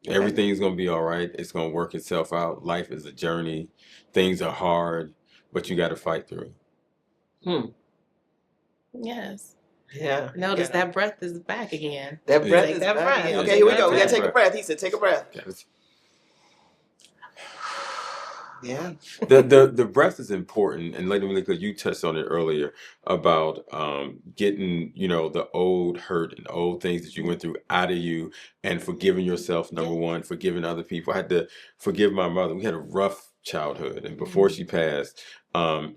Okay. Everything's going to be all right. It's going to work itself out. Life is a journey. Things are hard, but you got to fight through. Yes. Yeah. Notice Yeah. that breath is back again. That breath Take is that back breath. again. Yeah, Okay, here we take go. that We got to breath. take a breath. He said, take a breath. Gotta- Yeah. The breath is important, and Lady Mahlika, you touched on it earlier about getting the old hurt and old things that you went through out of you, and forgiving yourself. Number one, forgiving other people. I had to forgive my mother. We had a rough childhood, and before she passed,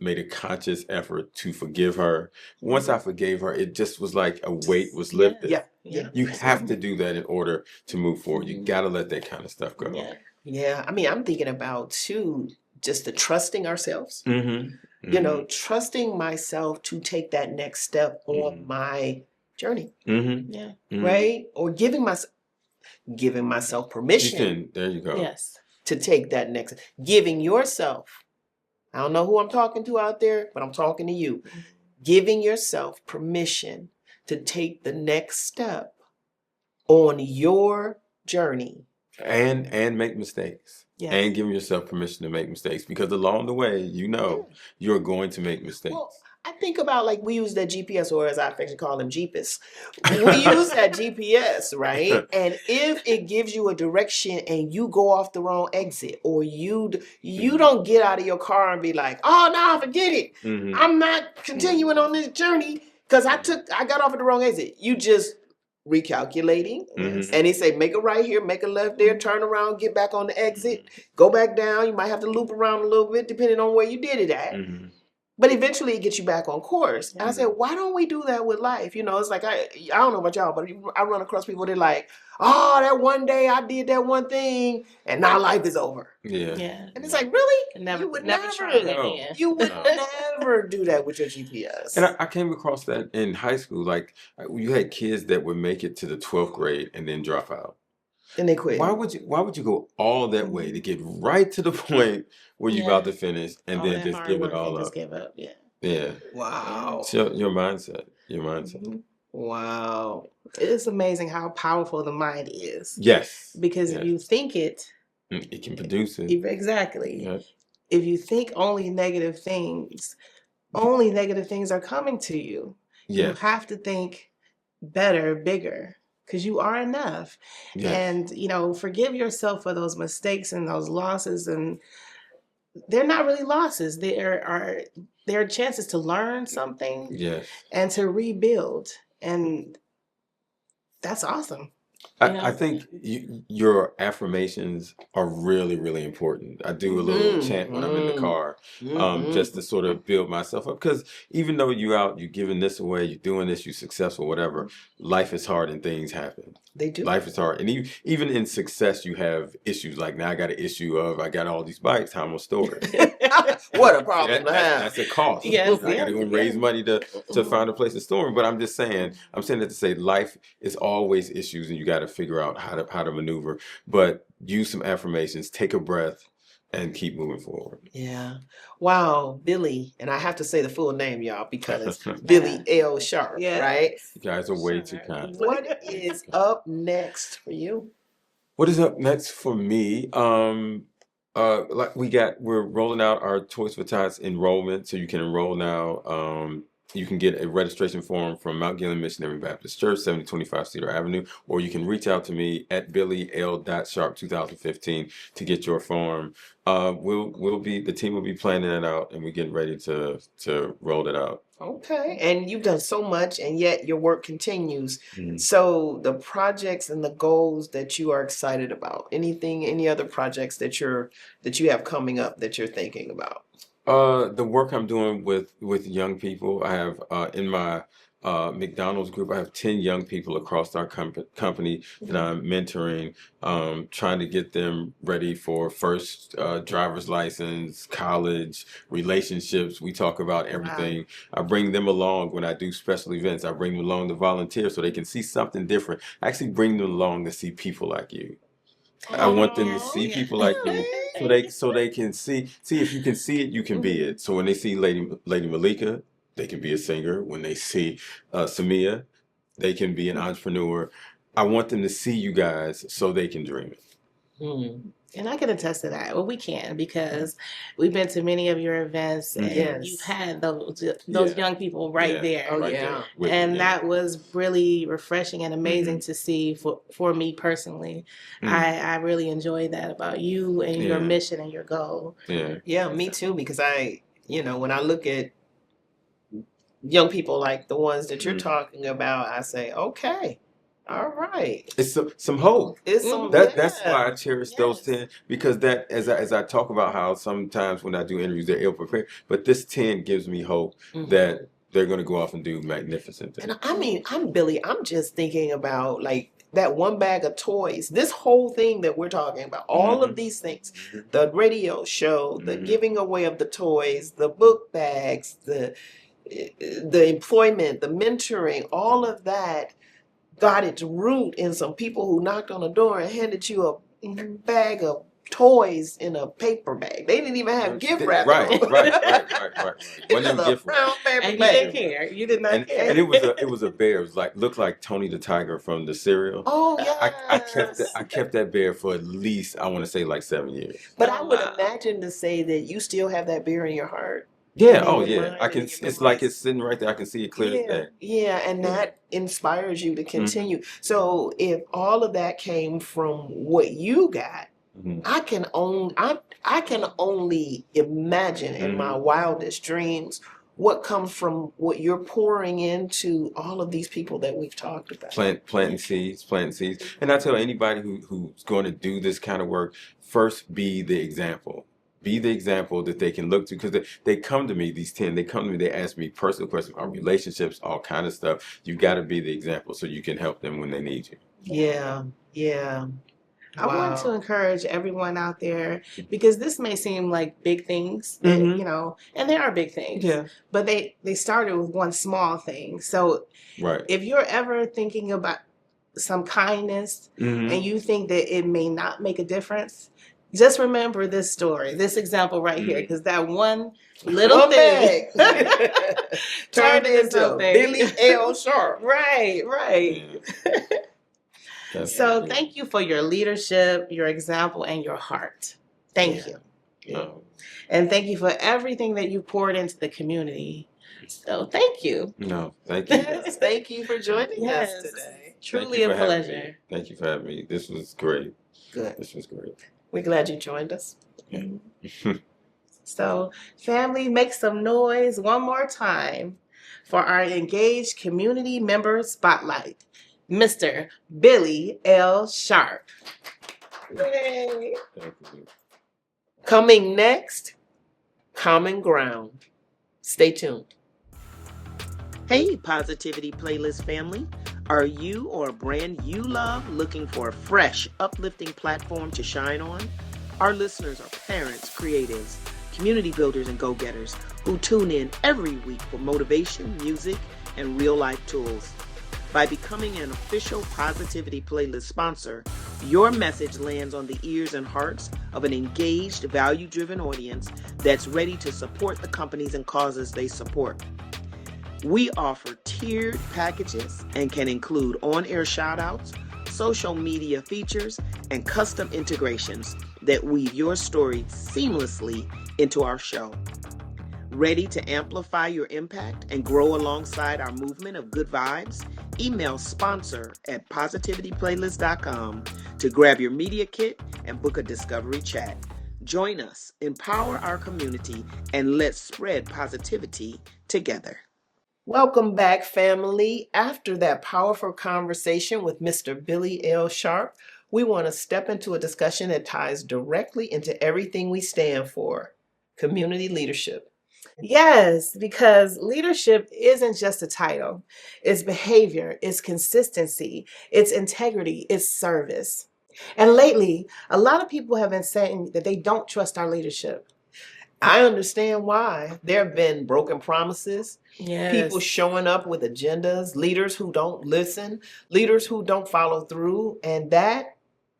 made a conscious effort to forgive her. Once I forgave her, it just was like a weight was lifted. Yeah. Yeah. You have to do that in order to move forward. You Mhm. got to let that kind of stuff go. Yeah. Yeah. I mean, I'm thinking about too, just the trusting ourselves. Mm-hmm. You know, trusting myself to take that next step on Mhm. my journey, Mm-hmm. Yeah. right? Or giving myself permission There you go. Yes. to take that next, giving yourself. I don't know who I'm talking to out there, but I'm talking to you. Giving yourself permission to take the next step on your journey. And make mistakes. Yes. And giving yourself permission to make mistakes, because along the way, you're going to make mistakes. Well, I think about like we use that GPS, or as I affectionately call them, Jeepus. We use that GPS, right? And if it gives you a direction and you go off the wrong exit, or you don't get out of your car and be like, oh no, forget it. Mhm. I'm not continuing on this journey because I got off at the wrong exit. You just recalculating. Mhm. And they say, make a right here, make a left there, turn around, get back on the exit, go back down. You might have to loop around a little bit depending on where you did it at. Mhm. But eventually it gets you back on course. And I Mhm. said, why don't we do that with life? You know, it's like, I don't know about y'all, but I run across people, they're like, oh, that one day I did that one thing and now life is over. Yeah. Yeah. And it's like, really? Never, You would never never, try that No. again. you would No. never do that with your GPS. And I came across that in high school. Like, you had kids that would make it to the 12th grade and then drop out. And they quit. Why would you go all that way to get right to the point where you're Yeah. about to finish and All then that just hard give work it all and up? just give up. Yeah. Yeah. Wow. It's your mindset. Your mindset. Mhm. Wow. It's amazing how powerful the mind is. Yes. Because Yes. if you think it, It can produce it. exactly. Yeah. If you think only negative things are coming to you. You Yes. have to think better, bigger, because you are enough. Yes. And, forgive yourself for those mistakes and those losses. And they're not really losses. There are chances to learn something Yes. and to rebuild. And that's awesome. I think your affirmations are really, really important. I do a little chant when I'm in the car, just to sort of build myself up. Because even though you're giving this away, you're doing this, you're successful, whatever, life is hard and things happen. They do. Life is hard. And even in success, you have issues. Like now I got an issue of, I got all these bikes, how I'm going to store it. What a problem to have. That's a cost. Yes, I got to go and raise money to find a place to store them. But I'm saying that to say life is always issues, and you got to figure out how to maneuver. But use some affirmations, take a breath, and keep moving forward. Yeah. Wow, Billy, and I have to say the full name, y'all, because Billy L. Sharp, Yes. right? You guys are way too kind. What is up next for you? What is up next for me? Like we're rolling out our Toys for Tots enrollment, so you can enroll now. You can get a registration form from Mount Gilead Missionary Baptist Church, 7025 Cedar Avenue, or you can reach out to me at BillyL.Sharp2015 to get your form. The team will be planning it out, and we're getting ready to roll it out. Okay. And you've done so much, and yet your work continues. Mhm. So the projects and the goals that you are excited about, any other projects that you have coming up that you're thinking about? The work I'm doing with young people, I have in my McDonald's group, I have 10 young people across our company that I'm mentoring, trying to get them ready for first driver's license, college, relationships. We talk about everything. I bring them along when I do special events. I bring them along to volunteer so they can see something different. I actually bring them along to see people like you. I want them to see people like you, so they can see if you can see it, you can be it. So when they see Lady Mahlika, they can be a singer. When they see Samia, they can be an entrepreneur. I want them to see you guys so they can dream it. Mm. And I can attest to that. Well, we can, because we've been to many of your events, and Yes. you've had those Yeah. young people right Yeah. there. Oh, Right yeah. there with And me, yeah. that was really refreshing and amazing to see for me personally. Mhm. I really enjoyed that about you and your Yeah. mission and your goal. Yeah. Yeah, me too, because when I look at young people like the ones that you're Mhm. talking about, I say, okay, all right. It's some hope. It's some That's why I cherish those Yes. 10, because that as I talk about how sometimes when I do interviews they're ill prepared, but this 10 gives me hope Mhm. that they're going to go off and do magnificent things. And I mean, I'm just thinking about like that one bag of toys, this whole thing that we're talking about, all of these things, the radio show, the Mhm. giving away of the toys, the book bags, the employment, the mentoring, all of that got its root in some people who knocked on the door and handed you a bag of toys in a paper bag. They didn't even have gift wrapping. Right. on. Right. It Wasn't was even a gift wrap. brown paper And you bag. didn't care. You did not care. And it was a bear. It was looked like Tony the Tiger from the cereal. Oh yeah. I kept that bear for at least, I want to say, like 7 years. But Oh, I would wow. imagine to say that you still have that beer in your heart. Yeah. And Oh in your yeah. mind I and can. in your It's like voice. it's sitting right there. I can see it clear as Yeah, day. yeah, and Yeah. that inspires you to continue. So if all of that came from what you got, Mhm. I can only imagine in my wildest dreams what comes from what you're pouring into all of these people that we've talked about. Planting seeds. And I tell anybody who's going to do this kind of work, first be the example. Be the example that they can look to, because they come to me, these 10, they ask me personal questions about relationships, all kind of stuff. You got to be the example so you can help them when they need you. Yeah, yeah. I want to Wow. encourage everyone out there, because this may seem like big things, that, Mhm. and they are big things, Yeah. but they started with one small thing. So Right. if you're ever thinking about some kindness Mhm. and you think that it may not make a difference, just remember this story, this example right here, because that one little One thing bag turned into something. Billy L. Sharp. Right. Yeah. So thank you for your leadership, your example, and your heart. Thank you. No. And thank you for everything that you poured into the community. So thank you. No. Thank you. Yes, thank you for joining Yes. us today. Truly Thank you a for having pleasure. me. Thank you for having me. This was great. Good. This was great. We're glad you joined us. So, family, make some noise one more time for our engaged community member spotlight, Mr. Billy L. Sharp. Yay. Thank you. Coming next, Common Ground. Stay tuned. Hey, Positivity Playlist family. Are you or a brand you love looking for a fresh, uplifting platform to shine on? Our listeners are parents, creatives, community builders, and go-getters who tune in every week for motivation, music, and real-life tools. By becoming an official Positivity Playlist sponsor, your message lands on the ears and hearts of an engaged, value-driven audience that's ready to support the companies and causes they support. We offer tiered packages and can include on-air shout-outs, social media features, and custom integrations that weave your story seamlessly into our show. Ready to amplify your impact and grow alongside our movement of good vibes? Email sponsor@positivityplaylist.com to grab your media kit and book a discovery chat. Join us, empower our community, and let's spread positivity together. Welcome back, family. After that powerful conversation with Mr. Billy L. Sharp, we want to step into a discussion that ties directly into everything we stand for: community leadership. Yes, because leadership isn't just a title. It's behavior, it's consistency, it's integrity, it's service. And lately, a lot of people have been saying that they don't trust our leadership. I understand why. There have been broken promises, Yes. people showing up with agendas, leaders who don't listen, leaders who don't follow through, and that,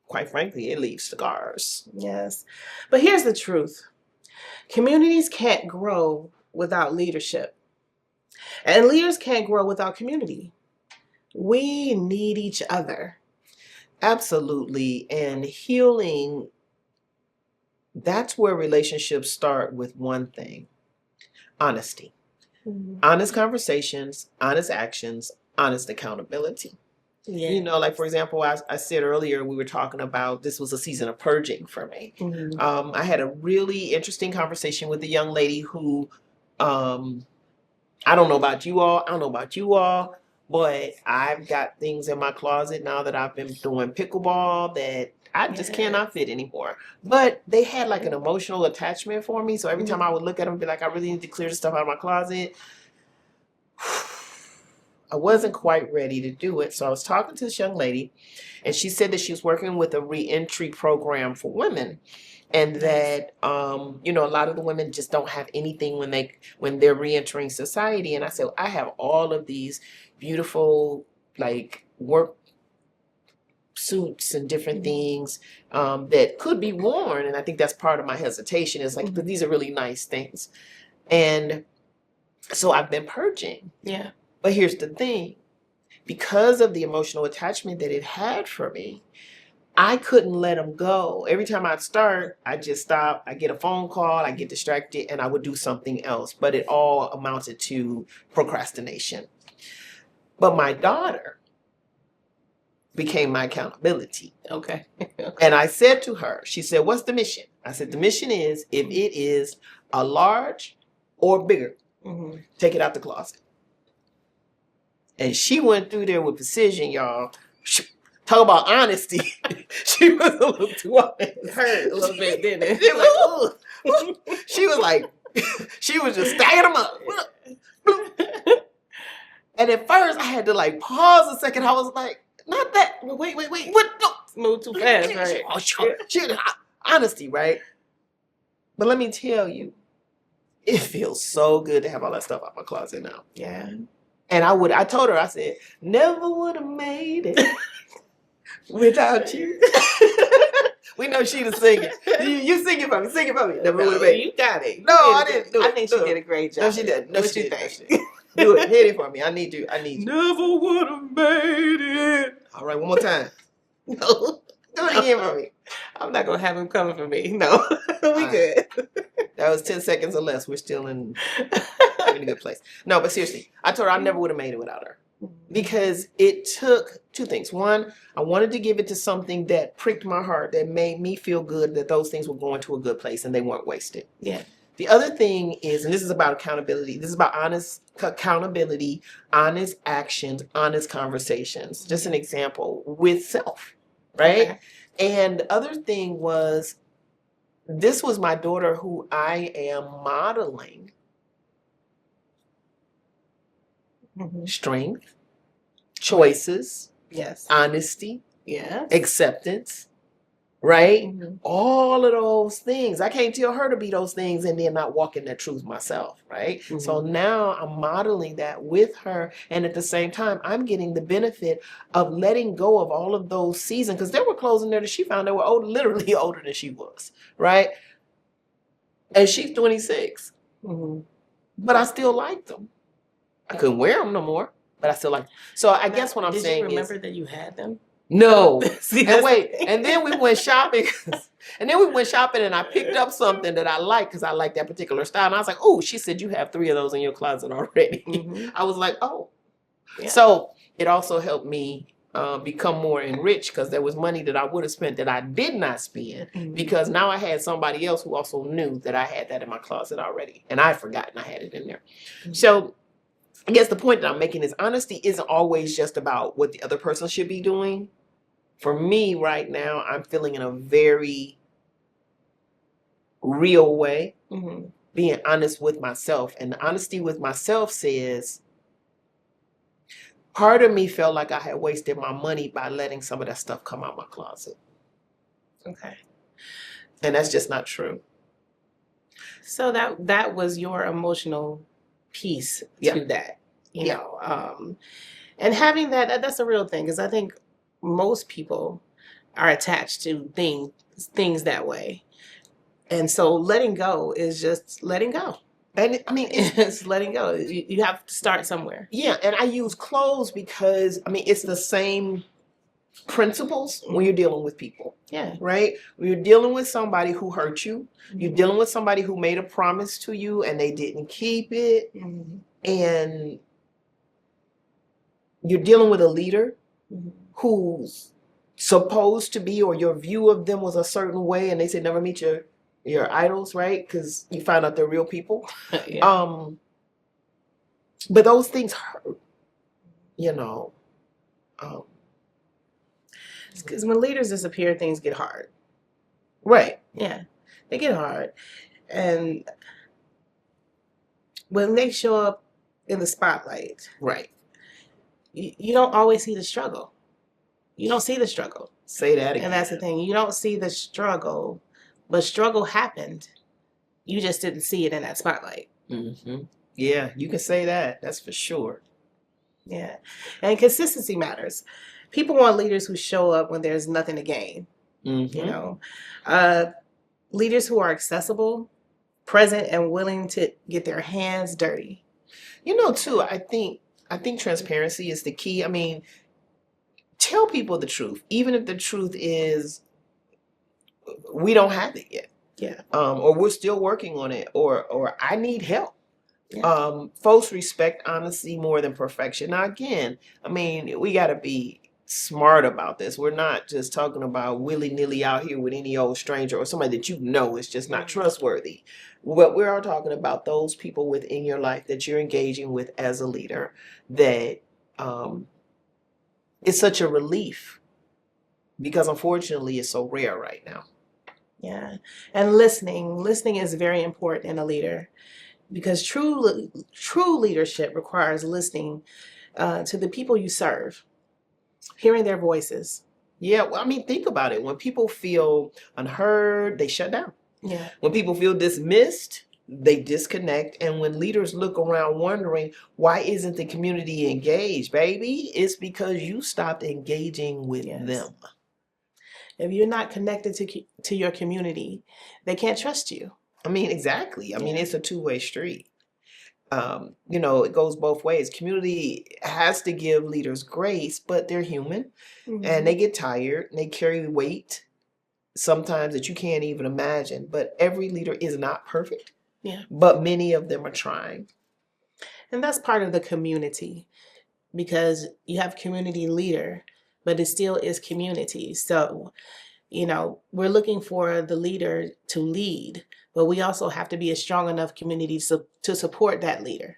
quite frankly, it leaves scars. Yes. But here's the truth. Communities can't grow without leadership. And leaders can't grow without community. We need each other. Absolutely. And healing, that's where relationships start with one thing: honesty. Honest conversations, honest actions, honest accountability. Yeah. You know, like, for example, I said earlier, we were talking about this was a season of purging for me. I had a really interesting conversation with a young lady who, I don't know about you all, but I've got things in my closet now that I've been doing pickleball that I just cannot fit anymore. But they had like an emotional attachment for me. So every time I would look at them and be like, I really need to clear the stuff out of my closet, I wasn't quite ready to do it. So I was talking to this young lady, and she said that she was working with a reentry program for women, and that you know, a lot of the women just don't have anything when they're reentering society. And I said, I have all of these beautiful like work suits and different things that could be worn, and I think that's part of my hesitation, is like, but these are really nice things. And so I've been purging. Yeah. But here's the thing: because of the emotional attachment that it had for me, I couldn't let them go. Every time I'd start, I just stop. I get a phone call, I get distracted, and I would do something else. But it all amounted to procrastination. But my daughter became my accountability. Okay. And I said to her, she said, what's the mission? I said, the mission is, if it is a large or bigger, take it out the closet. And she went through there with precision, y'all. Talk about honesty. She was a little too honest. It hurt a little bit, didn't it? She was like, she was just stacking them up. And at first I had to like pause a second. I was like, not that, wait, what? No. Move too fast, right? Honesty, right? But let me tell you, it feels so good to have all that stuff out my closet now. Yeah. And I told her, I said, never would have made it without you. We know she the singer. You sing it for me. Never would have made it. You got it. No, I didn't do it. I think she did a great job. No, she did. No, what she you did. think? Do it. Hit it for me. I need you. Never would have made it. All right, one more time. No. Do it again for me. I'm not going to have him coming for me. No. We good. That was 10 seconds or less. We're still in a good place. No, but seriously, I told her I never would have made it without her. Because it took two things. One, I wanted to give it to something that pricked my heart, that made me feel good, that those things were going to a good place and they weren't wasted. Yeah. The other thing is, and this is about accountability, this is about honest accountability, honest actions, honest conversations. Just an example with self, right? Okay. And the other thing was, this was my daughter who I am modeling strength, choices, Yes. honesty, Yes. acceptance, right? All of those things. I can't tell her to be those things and then not walk in that truth myself, right? So now I'm modeling that with her. And at the same time, I'm getting the benefit of letting go of all of those seasons, because there were clothes in there that she found that were old, literally older than she was, right? And she's 26. But I still liked them. I couldn't wear them no more, but I still like them. So I guess what I'm saying is, did you remember that you had them? No. See, And that's wait, and then we went shopping. And then we went shopping and I picked up something that I liked because I like that particular style. And I was like, oh, she said you have 3 of those in your closet already. Mhm. I was like, oh. Yeah. So it also helped me become more enriched because there was money that I would have spent that I did not spend Mhm. because now I had somebody else who also knew that I had that in my closet already. And I had forgotten I had it in there. Mhm. So I guess the point that I'm making is honesty isn't always just about what the other person should be doing. For me right now, I'm feeling in a very real way, Mhm. being honest with myself. And the honesty with myself says, part of me felt like I had wasted my money by letting some of that stuff come out my closet. Okay. And that's just not true. So that was your emotional piece Yeah. to that, you Yeah. know, and having that's a real thing because I think most people are attached to things that way, and so letting go is just letting go. And I mean, It's letting go. You have to start somewhere. yeah. And I use clothes because, I mean, it's the same principles when you're dealing with people, Yeah. right? When you're dealing with somebody who hurt you, you're Mhm. dealing with somebody who made a promise to you and they didn't keep it, Mhm. and you're dealing with a leader Mhm. who's supposed to be, or your view of them was a certain way, and they say never meet your idols, right? Because you find out they're real people. Yeah. But those things hurt, you know. Because when leaders disappear, things get hard. Right. Yeah, they get hard, and when they show up in the spotlight, Right. you don't always see the struggle. You don't see the struggle. Say that again. And that's the thing. You don't see the struggle, but struggle happened. You just didn't see it in that spotlight. Mm-hmm. Yeah, you can say that. That's for sure. Yeah. And consistency matters. People want leaders who show up when there's nothing to gain. Mm-hmm. You know, leaders who are accessible, present, and willing to get their hands dirty. You know, too, I think transparency is the key. I mean, tell people the truth, even if the truth is we don't have it yet. Yeah. Or we're still working on it, or I need help. Yeah. Folks respect honesty more than perfection. Now, again, I mean, we got to be smart about this. We're not just talking about willy-nilly out here with any old stranger or somebody that you know is just not trustworthy. But we're all talking about those people within your life that you're engaging with as a leader that is such a relief, because unfortunately it's so rare right now. Yeah. And listening is very important in a leader, because true leadership requires listening to the people you serve, hearing their voices. Yeah, well, I mean, think about it. When people feel unheard, they shut down. Yeah. When people feel dismissed, they disconnect. And when leaders look around wondering, why isn't the community engaged, baby? It's because you stopped engaging with them. If you're not connected to your community, they can't trust you. I mean, exactly. I mean, it's a two-way street. You know, it goes both ways. Community has to give leaders grace, but they're human and they get tired and they carry weight sometimes that you can't even imagine. But every leader is not perfect. Yeah. But many of them are trying. And that's part of the community, because you have community leader, but it still is community. So, you know, we're looking for the leader to lead, but we also have to be a strong enough community to support that leader.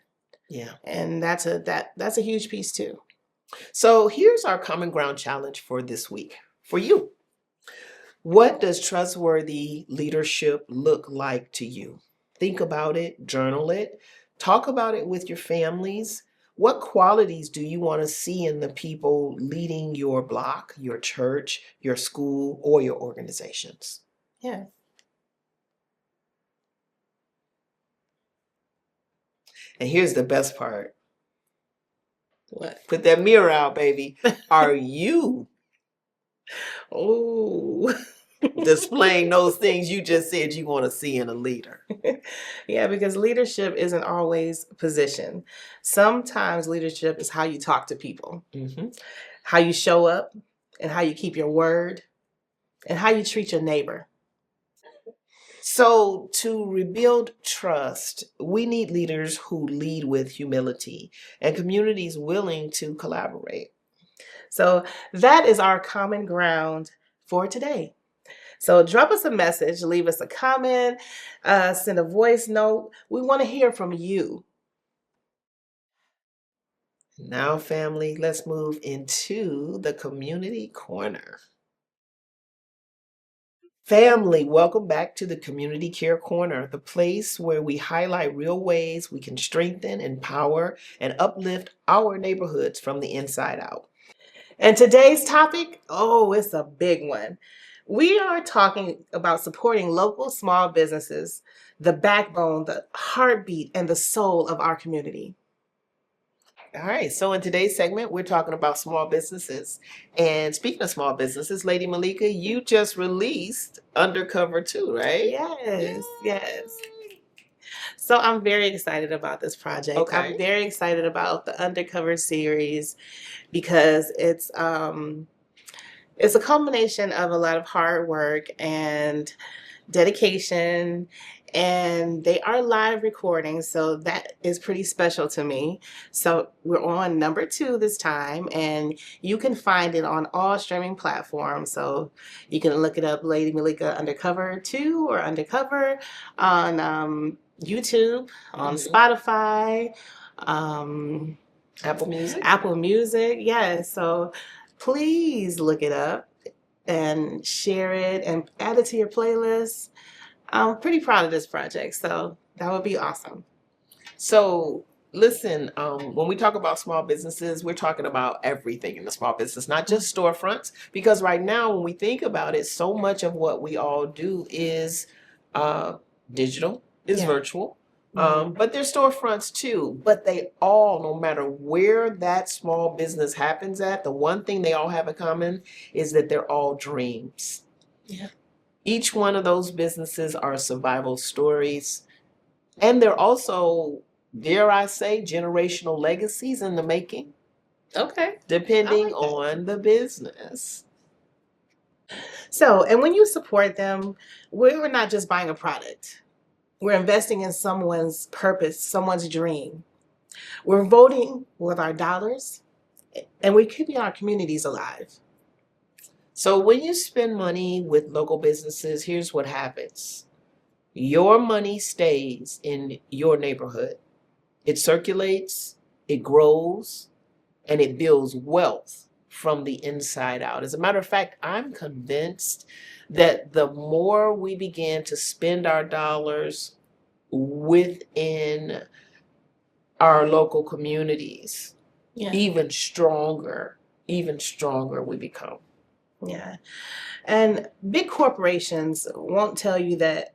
Yeah. And that's a huge piece too. So here's our common ground challenge for this week for you. What does trustworthy leadership look like to you? Think about it, journal it, talk about it with your families. What qualities do you want to see in the people leading your block, your church, your school, or your organizations? Yeah. And here's the best part. What? Put that mirror out, baby. Are you displaying those things you just said you want to see in a leader? Yeah, because leadership isn't always position. Sometimes leadership is how you talk to people, how you show up, and how you keep your word and how you treat your neighbor. So, to rebuild trust, we need leaders who lead with humility and communities willing to collaborate. So that is our common ground for today. So drop us a message, leave us a comment, send a voice note. We want to hear from you. Now, family, let's move into the community corner. Family, welcome back to the Community Care Corner, the place where we highlight real ways we can strengthen, empower, and uplift our neighborhoods from the inside out. And today's topic, oh, it's a big one. We are talking about supporting local small businesses, the backbone, the heartbeat, and the soul of our community. All right, so in today's segment, we're talking about small businesses. And speaking of small businesses, Lady Mahlika, you just released Undercover 2, right? Yes. So I'm very excited about this project. Okay. I'm very excited about the Undercover series because it's a culmination of a lot of hard work and dedication, and they are live recordings, so that is pretty special to me. So we're on number 2 this time, and you can find it on all streaming platforms. So you can look it up, Lady Mahlika Undercover 2 or Undercover on YouTube, on Spotify, Apple Music. Yes. So please look it up and share it and add it to your playlist. I'm pretty proud of this project, so that would be awesome. So, listen, when we talk about small businesses, we're talking about everything in the small business, not just storefronts. Because right now, when we think about it, so much of what we all do is digital, is virtual. But there's storefronts too. But they all, no matter where that small business happens at, the one thing they all have in common is that they're all dreams. Yeah. Each one of those businesses are survival stories. And they're also, dare I say, generational legacies in the making. Okay. Depending on the business. So, and when you support them, we're not just buying a product. We're investing in someone's purpose, someone's dream. We're voting with our dollars, and we're keeping our communities alive. So when you spend money with local businesses, here's what happens. Your money stays in your neighborhood. It circulates, it grows, and it builds wealth from the inside out. As a matter of fact, I'm convinced that the more we begin to spend our dollars within our local communities, even stronger we become. Yeah. And big corporations won't tell you that,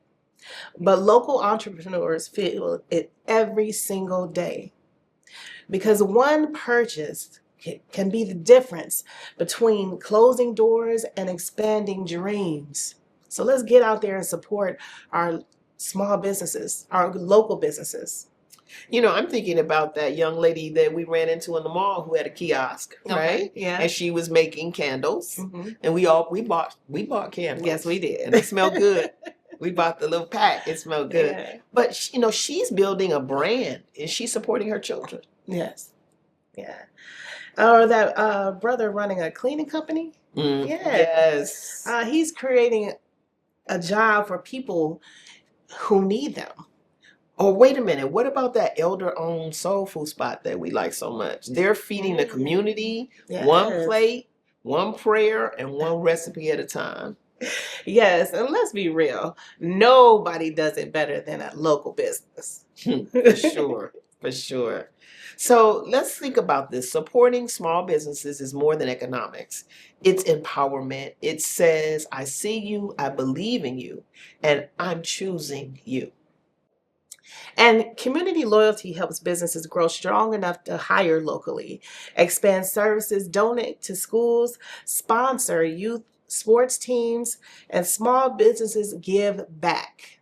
but local entrepreneurs feel it every single day. Because one purchase can be the difference between closing doors and expanding dreams. So let's get out there and support our small businesses, our local businesses. You know, I'm thinking about that young lady that we ran into in the mall who had a kiosk, right? Yeah. And she was making candles, and we bought candles. Yes, we did, and they smell good. We bought the little pack; it smelled good. Yeah. But she's building a brand, and she's supporting her children. Yes, yeah. Or that brother running a cleaning company. Yes. He's creating a job for people who need them. Oh, wait a minute. What about that elder-owned soul food spot that we like so much? They're feeding the community one plate, one prayer, and one recipe at a time. Yes, and let's be real. Nobody does it better than a local business. For sure. So let's think about this. Supporting small businesses is more than economics. It's empowerment. It says, I see you, I believe in you, and I'm choosing you. And community loyalty helps businesses grow strong enough to hire locally, expand services, donate to schools, sponsor youth sports teams, and small businesses give back.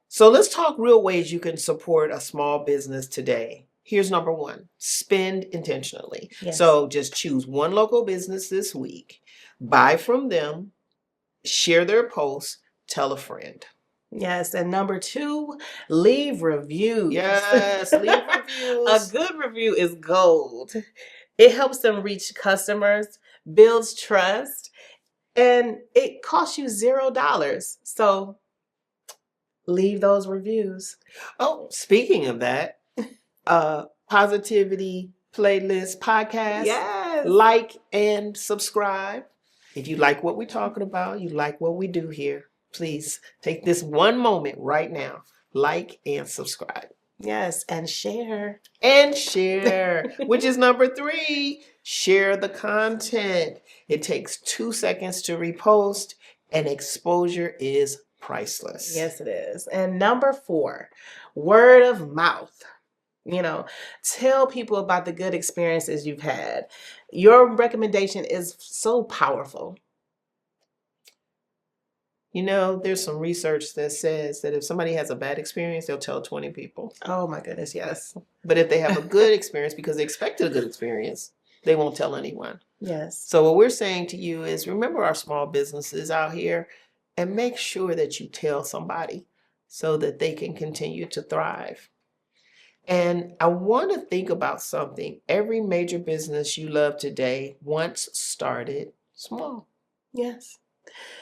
So let's talk real ways you can support a small business today. Here's number 1, spend intentionally. Yes. So just choose one local business this week. Buy from them, share their posts, tell a friend. Yes, and number 2, leave reviews. Yes, leave A reviews. good review is gold. It helps them reach customers, builds trust, and it costs you $0. So leave those reviews. Oh, speaking of that, Positivity Playlist Podcast. Yes. Like and subscribe. If you like what we're talking about, you like what we do here, please take this one moment right now. Like and subscribe. Yes, and share. And share, which is number 3. Share the content. It takes 2 seconds to repost, and exposure is priceless. Yes, it is. And number 4, word of mouth. Tell people about the good experiences you've had. Your recommendation is so powerful. There's some research that says that if somebody has a bad experience, they'll tell 20 people. Oh my goodness, yes. But if they have a good experience because they expected a good experience, they won't tell anyone. Yes. So what we're saying to you is remember our small businesses out here and make sure that you tell somebody so that they can continue to thrive. And I want to think about something. Every major business you love today once started small. Yes.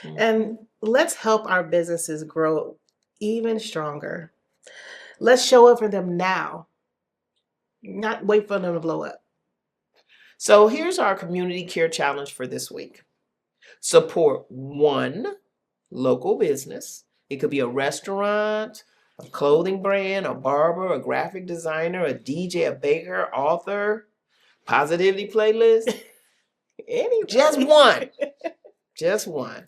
And let's help our businesses grow even stronger. Let's show up for them now, not wait for them to blow up. So here's our community care challenge for this week. Support one local business. It could be a restaurant, a clothing brand, a barber, a graphic designer, a DJ, a baker, author, positivity playlist. Anyway. Just one. Just one.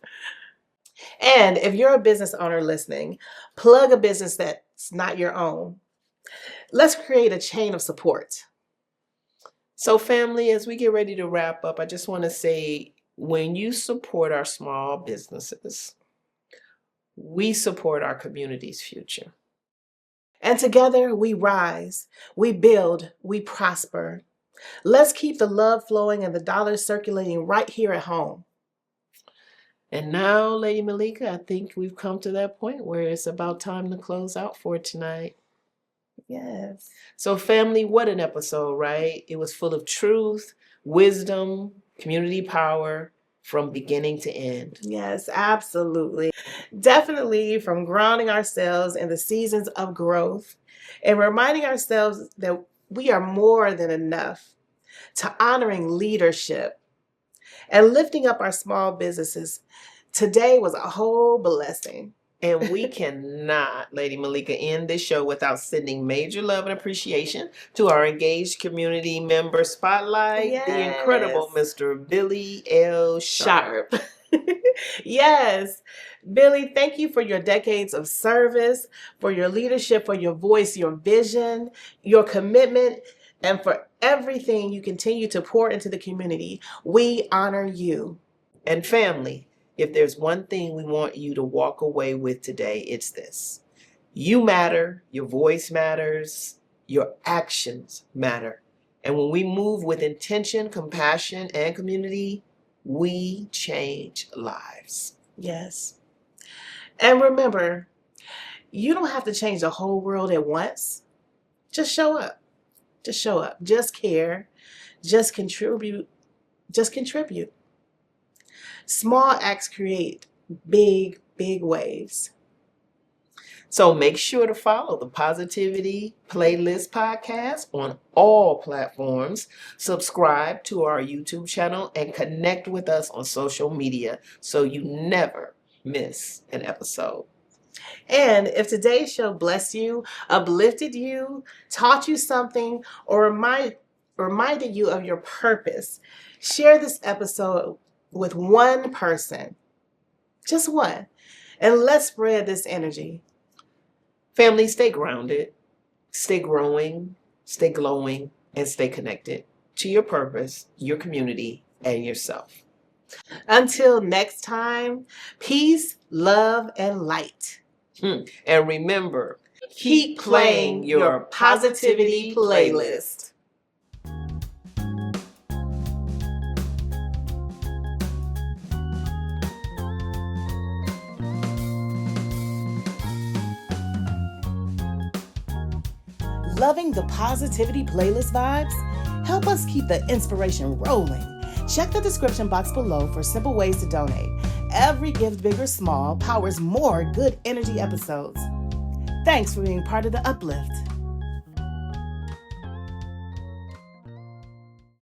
And if you're a business owner listening, plug a business that's not your own. Let's create a chain of support. So family, as we get ready to wrap up, I just want to say, when you support our small businesses, we support our community's future. And together we rise, we build, we prosper. Let's keep the love flowing and the dollars circulating right here at home. And now, Lady Mahlika, I think we've come to that point where it's about time to close out for tonight. Yes. So family, what an episode, right? It was full of truth, wisdom, community power from beginning to end. Yes, absolutely. Definitely from grounding ourselves in the seasons of growth and reminding ourselves that we are more than enough, to honoring leadership and lifting up our small businesses. Today was a whole blessing. And we cannot, Lady Mahlika, end this show without sending major love and appreciation to our engaged community member spotlight, Yes. the incredible Mr. Billy L. Sharp. Yes. Billy, thank you for your decades of service, for your leadership, for your voice, your vision, your commitment, and for everything you continue to pour into the community. We honor you. And family, if there's one thing we want you to walk away with today, it's this. You matter, your voice matters, your actions matter. And when we move with intention, compassion, and community, we change lives. Yes. And remember, you don't have to change the whole world at once. Just show up. Just show up. Just care. Just contribute. Just contribute. Small acts create big, big waves. So make sure to follow the Positivity Playlist podcast on all platforms. Subscribe to our YouTube channel and connect with us on social media so you never miss an episode. And if today's show blessed you, uplifted you, taught you something, or reminded you of your purpose, share this episode with one person, just one, and let's spread this energy. Family, stay grounded, stay growing, stay glowing, and stay connected to your purpose, your community, and yourself. Until next time, peace, love, and light. And remember, Keep playing your positivity playlist. Loving the positivity playlist vibes? Help us keep the inspiration rolling. Check the description box below for simple ways to donate. Every gift, big or small, powers more good energy episodes. Thanks for being part of the Uplift.